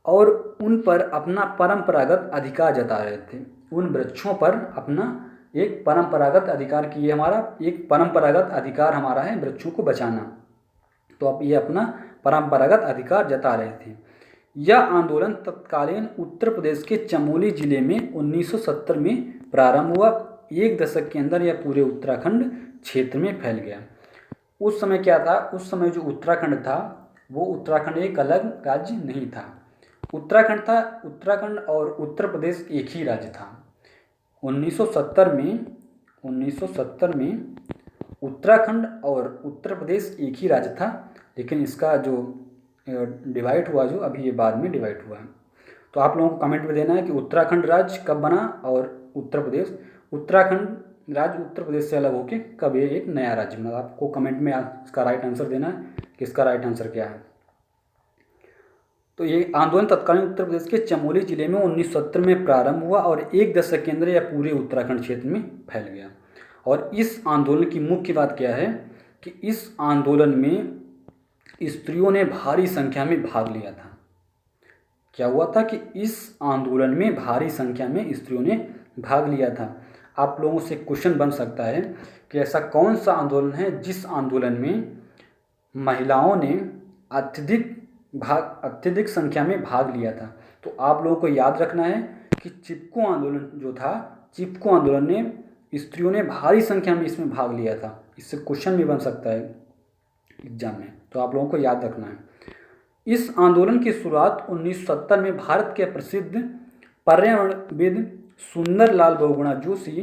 और उन पर अपना परंपरागत अधिकार जता रहे थे। उन वृक्षों पर अपना एक परंपरागत अधिकार की, ये हमारा एक परंपरागत अधिकार हमारा है वृक्षों को बचाना, तो अब ये अपना परंपरागत अधिकार जता रहे थे। यह आंदोलन तत्कालीन उत्तर प्रदेश के चमोली जिले में 1970 में प्रारंभ हुआ। एक दशक के अंदर यह पूरे उत्तराखंड क्षेत्र में फैल गया। उस समय क्या था, उस समय जो उत्तराखंड था वो उत्तराखंड एक अलग राज्य नहीं था, उत्तराखंड था, उत्तराखंड और उत्तर प्रदेश एक ही राज्य था। 1970 में उत्तराखंड और उत्तर प्रदेश एक ही राज्य था, लेकिन इसका जो डिवाइड हुआ, जो अभी ये बाद में डिवाइड हुआ है। तो आप लोगों को कमेंट में देना है कि उत्तराखंड राज्य कब बना और उत्तराखंड राज्य उत्तर प्रदेश से अलग होकर कब ये एक नया राज्य बना। आपको कमेंट में इसका राइट आंसर देना है कि इसका राइट आंसर क्या है। तो ये आंदोलन तत्कालीन उत्तर प्रदेश के चमोली जिले में 1970 में प्रारंभ हुआ और एक दशक के अंदर यह पूरे उत्तराखंड क्षेत्र में फैल गया। और इस आंदोलन की मुख्य बात क्या है कि इस आंदोलन में स्त्रियों ने भारी संख्या में भाग लिया था। क्या हुआ था कि इस आंदोलन में भारी संख्या में स्त्रियों ने भाग लिया था। आप लोगों से क्वेश्चन बन सकता है कि ऐसा कौन सा आंदोलन है जिस आंदोलन में महिलाओं ने अत्यधिक संख्या में भाग लिया था। तो आप लोगों को याद रखना है कि चिपको आंदोलन जो था, चिपको आंदोलन ने स्त्रियों ने भारी संख्या में इसमें भाग लिया था। इससे क्वेश्चन भी बन सकता है एग्जाम में, तो आप लोगों को याद रखना है। इस आंदोलन की शुरुआत 1970 में भारत के प्रसिद्ध पर्यावरणविद सुंदरलाल बहुगुणा जोशी,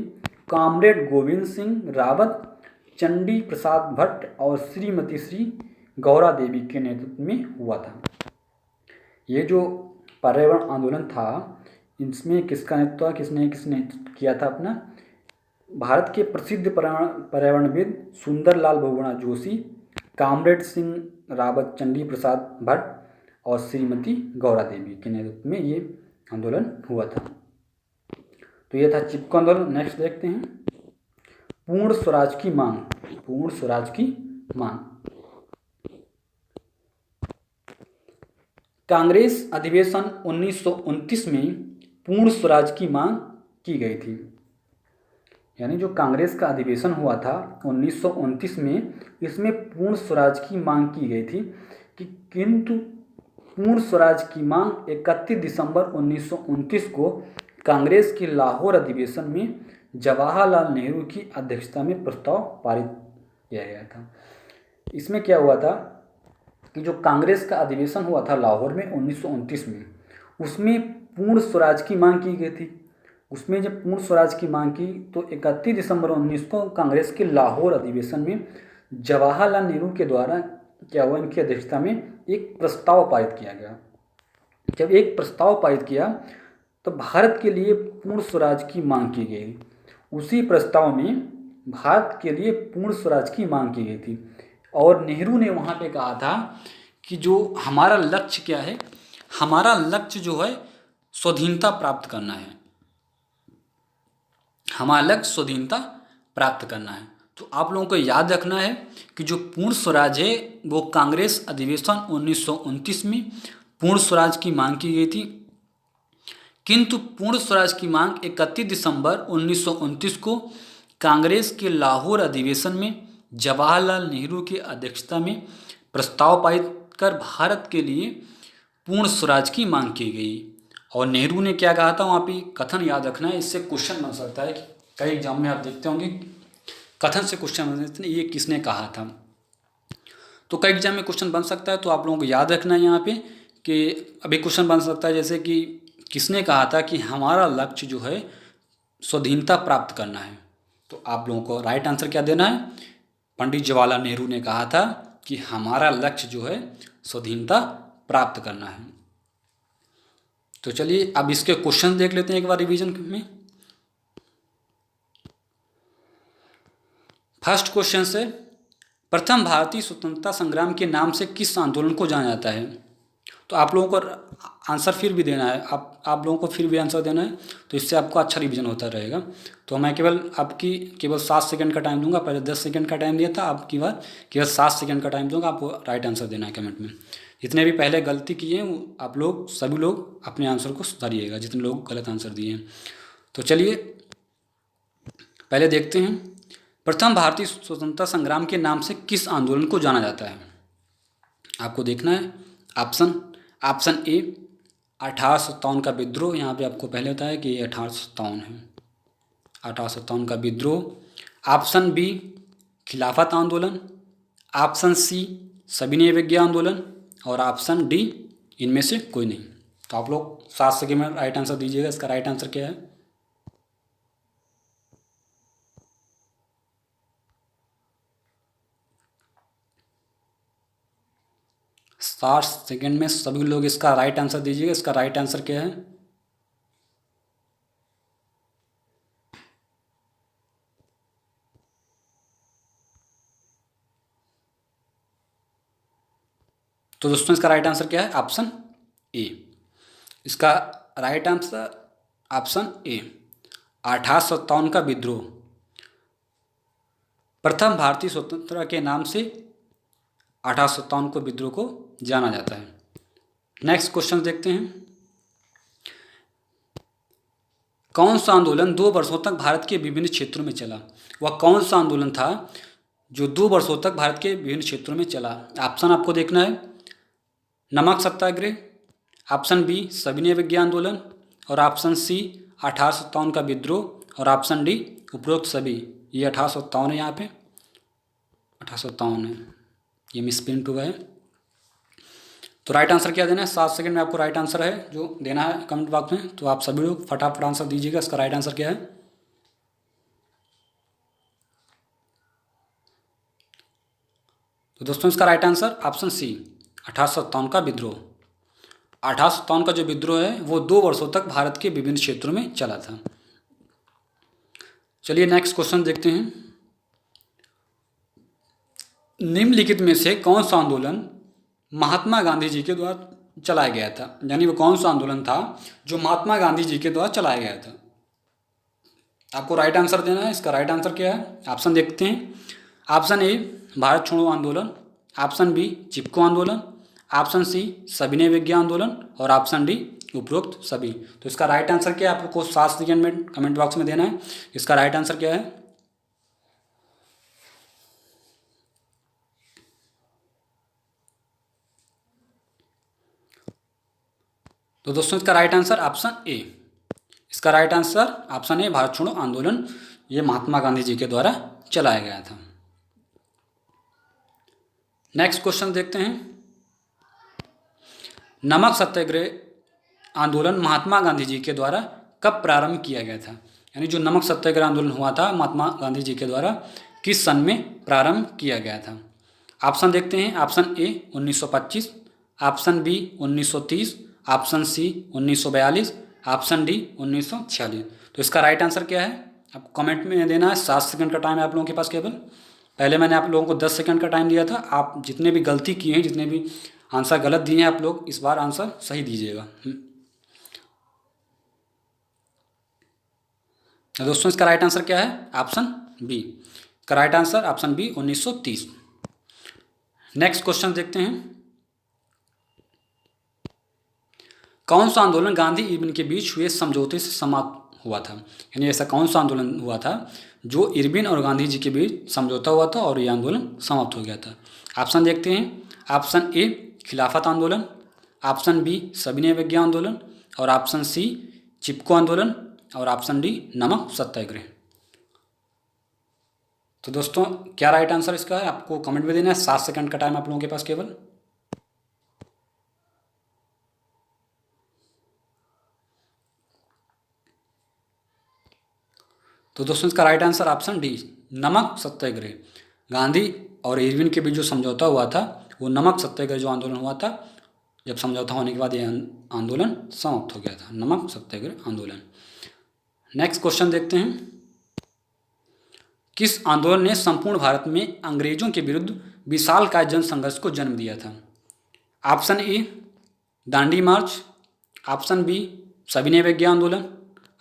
कॉमरेड गोविंद सिंह रावत, चंडी प्रसाद भट्ट और श्रीमती श्री गौरा देवी के नेतृत्व में हुआ था। ये जो पर्यावरण आंदोलन था, इसमें किसका नेतृत्व, किसने किया था अपना, भारत के प्रसिद्ध पर्यावरणविद सुंदरलाल बहुगुणा जोशी, कामरेड सिंह रावत, चंडी प्रसाद भट्ट और श्रीमती गौरा देवी के नेतृत्व में ये आंदोलन हुआ था। तो ये था चिपको आंदोलन। नेक्स्ट देखते हैं, पूर्ण स्वराज की मांग। पूर्ण स्वराज की मांग। कांग्रेस अधिवेशन 1929 में पूर्ण स्वराज की मांग की गई थी। यानी जो कांग्रेस का अधिवेशन हुआ था 1929 में, इसमें पूर्ण स्वराज की मांग की गई थी कि किंतु पूर्ण स्वराज की मांग 31 दिसंबर 1929 को कांग्रेस के लाहौर अधिवेशन में जवाहरलाल नेहरू की अध्यक्षता में प्रस्ताव पारित किया गया था। इसमें क्या हुआ था कि जो कांग्रेस का अधिवेशन हुआ था लाहौर में 1929 में, उसमें पूर्ण स्वराज की मांग की गई थी। उसमें जब पूर्ण स्वराज की मांग की तो 31 दिसंबर 19 को कांग्रेस के लाहौर अधिवेशन में जवाहरलाल नेहरू के द्वारा क्या हुआ, इनकी अध्यक्षता में एक प्रस्ताव पारित किया गया। जब एक प्रस्ताव पारित किया तो भारत के लिए पूर्ण स्वराज की मांग की गई। उसी प्रस्ताव में भारत के लिए पूर्ण स्वराज की मांग की गई थी और नेहरू ने वहाँ पे कहा था कि जो हमारा लक्ष्य क्या है, हमारा लक्ष्य जो है स्वाधीनता प्राप्त करना है। हमारा लक्ष्य स्वाधीनता प्राप्त करना है। तो आप लोगों को याद रखना है कि जो पूर्ण स्वराज है वो कांग्रेस अधिवेशन 1929 में पूर्ण स्वराज की मांग की गई थी, किंतु पूर्ण स्वराज की मांग 31 दिसंबर 1929 को कांग्रेस के लाहौर अधिवेशन में जवाहरलाल नेहरू की अध्यक्षता में प्रस्ताव पारित कर भारत के लिए पूर्ण स्वराज की मांग की गई। और नेहरू ने क्या कहा था, वहाँ पे कथन याद रखना है, इससे क्वेश्चन बन सकता है। कई एग्जाम में आप देखते होंगे कथन से क्वेश्चन बन सकते हैं, ये किसने कहा था। तो कई एग्जाम में क्वेश्चन बन सकता है, तो आप लोगों को याद रखना है यहाँ पे कि अभी क्वेश्चन बन सकता है जैसे कि किसने कहा था कि हमारा लक्ष्य जो है स्वाधीनता प्राप्त करना है। तो आप लोगों को राइट आंसर क्या देना है, पंडित जवाहरलाल नेहरू ने कहा था कि हमारा लक्ष्य जो है स्वाधीनता प्राप्त करना है। तो चलिए अब इसके क्वेश्चन देख लेते हैं एक बार रिवीजन में। फर्स्ट क्वेश्चन से, प्रथम भारतीय स्वतंत्रता संग्राम के नाम से किस आंदोलन को जाना जाता है। तो आप लोगों को आंसर फिर भी देना है, आप लोगों को फिर भी आंसर देना है, तो इससे आपको अच्छा रिवीजन होता रहेगा। तो मैं केवल 7 सेकंड का टाइम दूंगा, पहले 10 सेकंड का टाइम दिया था, अब की बार केवल 7 सेकंड का टाइम दूंगा, आपको राइट आंसर देना है कमेंट में। जितने भी पहले गलती किए हैं आप लोग सभी लोग अपने आंसर को सुधारिएगा, जितने लोग गलत आंसर दिए हैं। तो चलिए पहले देखते हैं, प्रथम भारतीय स्वतंत्रता संग्राम के नाम से किस आंदोलन को जाना जाता है। आपको देखना है ऑप्शन ए 1857 का विद्रोह। यहाँ पे आपको पहले बताया कि ये 1857 है, 1857 का विद्रोह। ऑप्शन बी खिलाफत आंदोलन, ऑप्शन सी सविनय अवज्ञा आंदोलन और ऑप्शन डी इनमें से कोई नहीं। तो आप लोग 7 सेकंड में राइट आंसर दीजिएगा। इसका राइट आंसर क्या है, 60 सेकंड में सभी लोग इसका राइट आंसर दीजिएगा। इसका राइट आंसर क्या है, तो दोस्तों इसका राइट आंसर क्या है, ऑप्शन ए। इसका राइट आंसर ऑप्शन ए 1857 का विद्रोह प्रथम भारतीय स्वतंत्रता के नाम से 1857 को विद्रोह को जाना जाता है। नेक्स्ट क्वेश्चन देखते हैं, कौन सा आंदोलन 2 वर्षों तक भारत के विभिन्न क्षेत्रों में चला। वह कौन सा आंदोलन था जो 2 वर्षों तक भारत के विभिन्न क्षेत्रों में चला। ऑप्शन आपको देखना है, नमक सत्याग्रह, ऑप्शन बी सविनय अवज्ञा आंदोलन और ऑप्शन सी 1857 का विद्रोह और ऑप्शन डी उपरोक्त सभी। ये 1857 है, यहाँ पे 1857 है, ये मिसप्रिंट हुआ है। तो राइट आंसर क्या देना है, 7 सेकंड में आपको राइट आंसर है जो देना है कमेंट बॉक्स में। तो आप सभी लोग फटाफट आंसर दीजिएगा। इसका राइट आंसर क्या है, तो दोस्तों इसका राइट आंसर ऑप्शन सी 1857 का विद्रोह। 1857 का जो विद्रोह है वो 2 वर्षों तक भारत के विभिन्न क्षेत्रों में चला था। चलिए नेक्स्ट क्वेश्चन देखते हैं। निम्नलिखित में से कौन सा आंदोलन महात्मा गांधी जी के द्वारा चलाया गया था, यानी वो कौन सा आंदोलन था जो महात्मा गांधी जी के द्वारा चलाया गया था। आपको राइट आंसर देना है। इसका राइट आंसर क्या है, ऑप्शन देखते हैं। ऑप्शन ए भारत छोड़ो आंदोलन, ऑप्शन बी चिपको आंदोलन, ऑप्शन सी सविनय विज्ञान आंदोलन और ऑप्शन डी उपरोक्त सभी। तो इसका राइट आंसर क्या है, आपको 7 सेकेंड में कमेंट बॉक्स में देना है। इसका राइट आंसर क्या है। तो दोस्तों इसका राइट आंसर ऑप्शन ए। इसका right answer option A Bharat छोड़ो आंदोलन, ये महात्मा गांधी जी के द्वारा चलाया गया था। नेक्स्ट क्वेश्चन देखते हैं। नमक सत्याग्रह आंदोलन महात्मा गांधी जी के द्वारा कब प्रारंभ किया गया था, यानी जो नमक सत्याग्रह आंदोलन हुआ था महात्मा गांधी जी के द्वारा किस सन में प्रारंभ किया गया था। ऑप्शन देखते हैं। Option A 1925, option B 1930, option C 1942, option D 1946। तो इसका राइट आंसर क्या है, आपको कमेंट में देना है। 7 सेकंड का टाइम है आप लोगों के पास केवल। पहले मैंने आप लोगों को 10 सेकंड का टाइम दिया था। आप जितने भी गलती किए हैं, जितने भी आंसर गलत दिए हैं, आप लोग इस बार आंसर सही दीजिएगा। तो दोस्तों इसका राइट आंसर क्या है, ऑप्शन बी। इसका right answer option B 1930। Next question देखते हैं। कौन सा आंदोलन गांधी इरविन के बीच हुए समझौते से समाप्त हुआ था, यानी ऐसा कौन सा आंदोलन हुआ था जो इरविन और गांधी जी के बीच समझौता हुआ था और ये आंदोलन समाप्त हो गया था। ऑप्शन देखते हैं। ऑप्शन ए खिलाफत आंदोलन, ऑप्शन बी सविनय विज्ञान आंदोलन और ऑप्शन सी चिपको आंदोलन और ऑप्शन डी नमक सत्याग्रह। तो दोस्तों क्या राइट आंसर इसका है, आपको कमेंट में देना है। 7 सेकंड का टाइम आप लोगों के पास केवल। तो दोस्तों इसका राइट आंसर ऑप्शन डी नमक सत्याग्रह। गांधी और इरविन के बीच जो समझौता हुआ था वो नमक सत्याग्रह जो आंदोलन हुआ था, जब समझौता होने के बाद ये आंदोलन समाप्त हो गया था, नमक सत्याग्रह आंदोलन। नेक्स्ट क्वेश्चन देखते हैं। किस आंदोलन ने संपूर्ण भारत में अंग्रेजों के विरुद्ध विशालकाय जन संघर्ष को जन्म दिया था। Option A Dandi March, option B सविनय विज्ञान आंदोलन,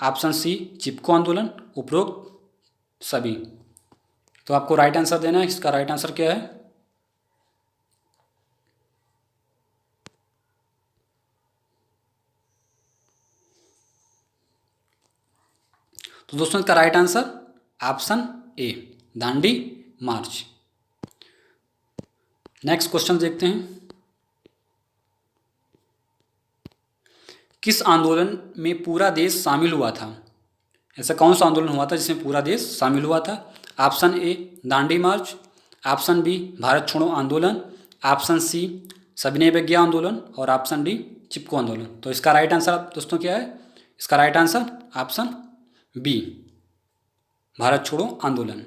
ऑप्शन सी चिपको आंदोलन, उपरोक्त सभी। तो आपको राइट आंसर देना है। इसका राइट आंसर क्या है, तो दोस्तों इसका right answer option A Dandi March. Next question देखते हैं। किस आंदोलन में पूरा देश शामिल हुआ था, ऐसा कौन सा आंदोलन हुआ था जिसमें पूरा देश शामिल हुआ था। Option A Dandi March, option B Bharat छोड़ो आंदोलन, ऑप्शन सी सविनय विज्ञान आंदोलन और ऑप्शन डी चिपको आंदोलन। तो इसका राइट आंसर दोस्तों क्या है, इसका right answer option B Bharat छोड़ो आंदोलन।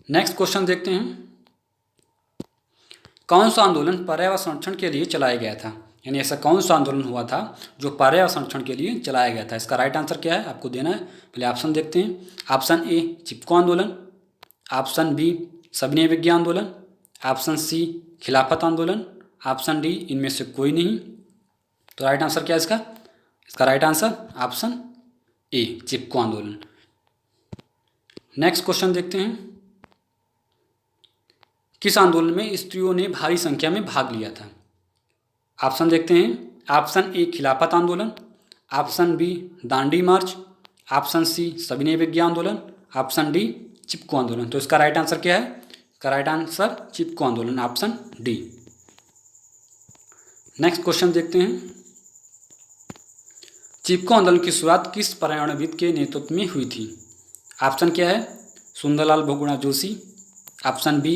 नेक्स्ट क्वेश्चन देखते हैं। कौन सा आंदोलन पर्यावरण संरक्षण के लिए चलाया गया था, यानी ऐसा कौन सा आंदोलन हुआ था जो पर्यावरण संरक्षण के लिए चलाया गया था। इसका राइट आंसर क्या है, आपको देना है। पहले ऑप्शन देखते हैं। ऑप्शन ए चिपको आंदोलन, ऑप्शन बी सविनय विज्ञान आंदोलन, ऑप्शन सी खिलाफत आंदोलन, ऑप्शन डी इनमें से कोई नहीं। तो राइट आंसर क्या है इसका, इसका राइट आंसर ऑप्शन ए चिपको आंदोलन। नेक्स्ट क्वेश्चन देखते हैं। किस आंदोलन में स्त्रियों ने भारी संख्या में भाग लिया था। ऑप्शन देखते हैं। ऑप्शन ए खिलाफत आंदोलन, ऑप्शन बी दांडी मार्च, ऑप्शन सी सविनय विज्ञान आंदोलन, ऑप्शन डी चिपको आंदोलन। तो इसका राइट आंसर क्या है, इसका राइट आंसर चिपको आंदोलन, ऑप्शन डी। नेक्स्ट क्वेश्चन देखते हैं। चिपको आंदोलन की शुरुआत किस पर्यावरणविद के नेतृत्व में हुई थी। ऑप्शन क्या है, Sunderlal Bahuguna Joshi, option B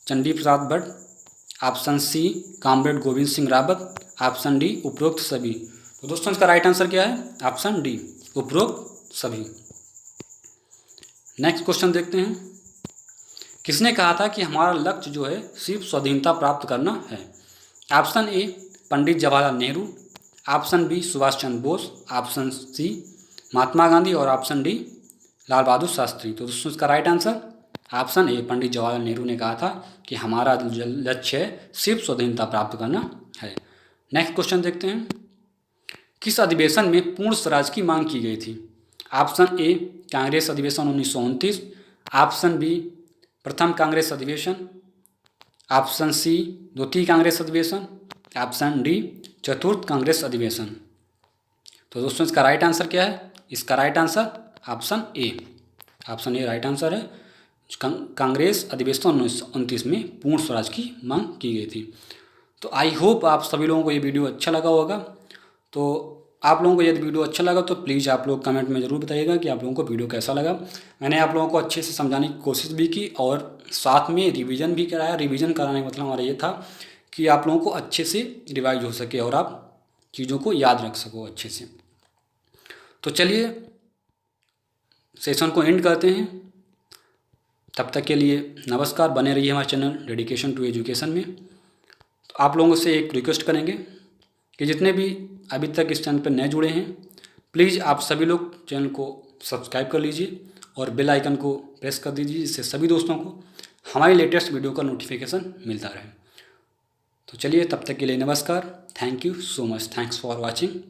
Chandi Prasad Bhatt, option C comrade Govind Singh Rawat, option D उपरोक्त सभी। तो दोस्तों इसका राइट आंसर क्या है, ऑप्शन डी उपरोक्त सभी। नेक्स्ट क्वेश्चन देखते हैं। किसने कहा था कि हमारा लक्ष्य जो है सिर्फ स्वाधीनता प्राप्त करना है। Option A Pandit Jawaharlal Nehru, option B Subhash Chandra Bose, option C Mahatma Gandhi और ऑप्शन डी लाल बहादुर शास्त्री। तो दोस्तों इसका right answer option A, Pandit Jawaharlal Nehru ने कहा था कि हमारा लक्ष्य है सिर्फ स्वाधीनता प्राप्त करना है। नेक्स्ट क्वेश्चन देखते हैं, किस अधिवेशन में पूर्ण स्वराज की मांग की गई थी? ऑप्शन ए, कांग्रेस अधिवेशन 1929, ऑप्शन बी, प्रथम कांग्रेस अधिवेशन, ऑप्शन सी, द्वितीय कांग्रेस अधिवेशन, ऑप्शन डी, चतुर्थ कांग्रेस अधिवेशन। तो दोस्तों इसका राइट आंसर क्या है? इसका right answer option A, option A right answer है। कांग्रेस अधिवेशन 1929 में पूर्ण स्वराज की मांग की गई थी। तो आई होप आप सभी लोगों को ये वीडियो अच्छा लगा होगा। तो आप लोगों को यदि वीडियो अच्छा लगा तो प्लीज़ आप लोग कमेंट में ज़रूर बताइएगा कि आप लोगों को वीडियो कैसा लगा। मैंने आप लोगों को अच्छे से समझाने की कोशिश भी की और साथ में रिवीजन भी कराया। रिवीजन कराने का मतलब हमारा ये था कि आप लोगों को अच्छे से रिवाइज हो सके और आप चीज़ों को याद रख सको अच्छे से। तो चलिए सेशन को एंड करते हैं। तब तक के लिए नमस्कार। बने रहिए हमारे चैनल डेडिकेशन टू एजुकेशन में। तो आप लोगों से एक रिक्वेस्ट करेंगे कि जितने भी अभी तक इस चैनल पर नए जुड़े हैं, प्लीज़ आप सभी लोग चैनल को सब्सक्राइब कर लीजिए और बेल आइकन को प्रेस कर दीजिए, जिससे सभी दोस्तों को हमारी लेटेस्ट वीडियो का नोटिफिकेशन मिलता रहे। तो चलिए तब तक के लिए नमस्कार। Thank you so much. Thanks for watching.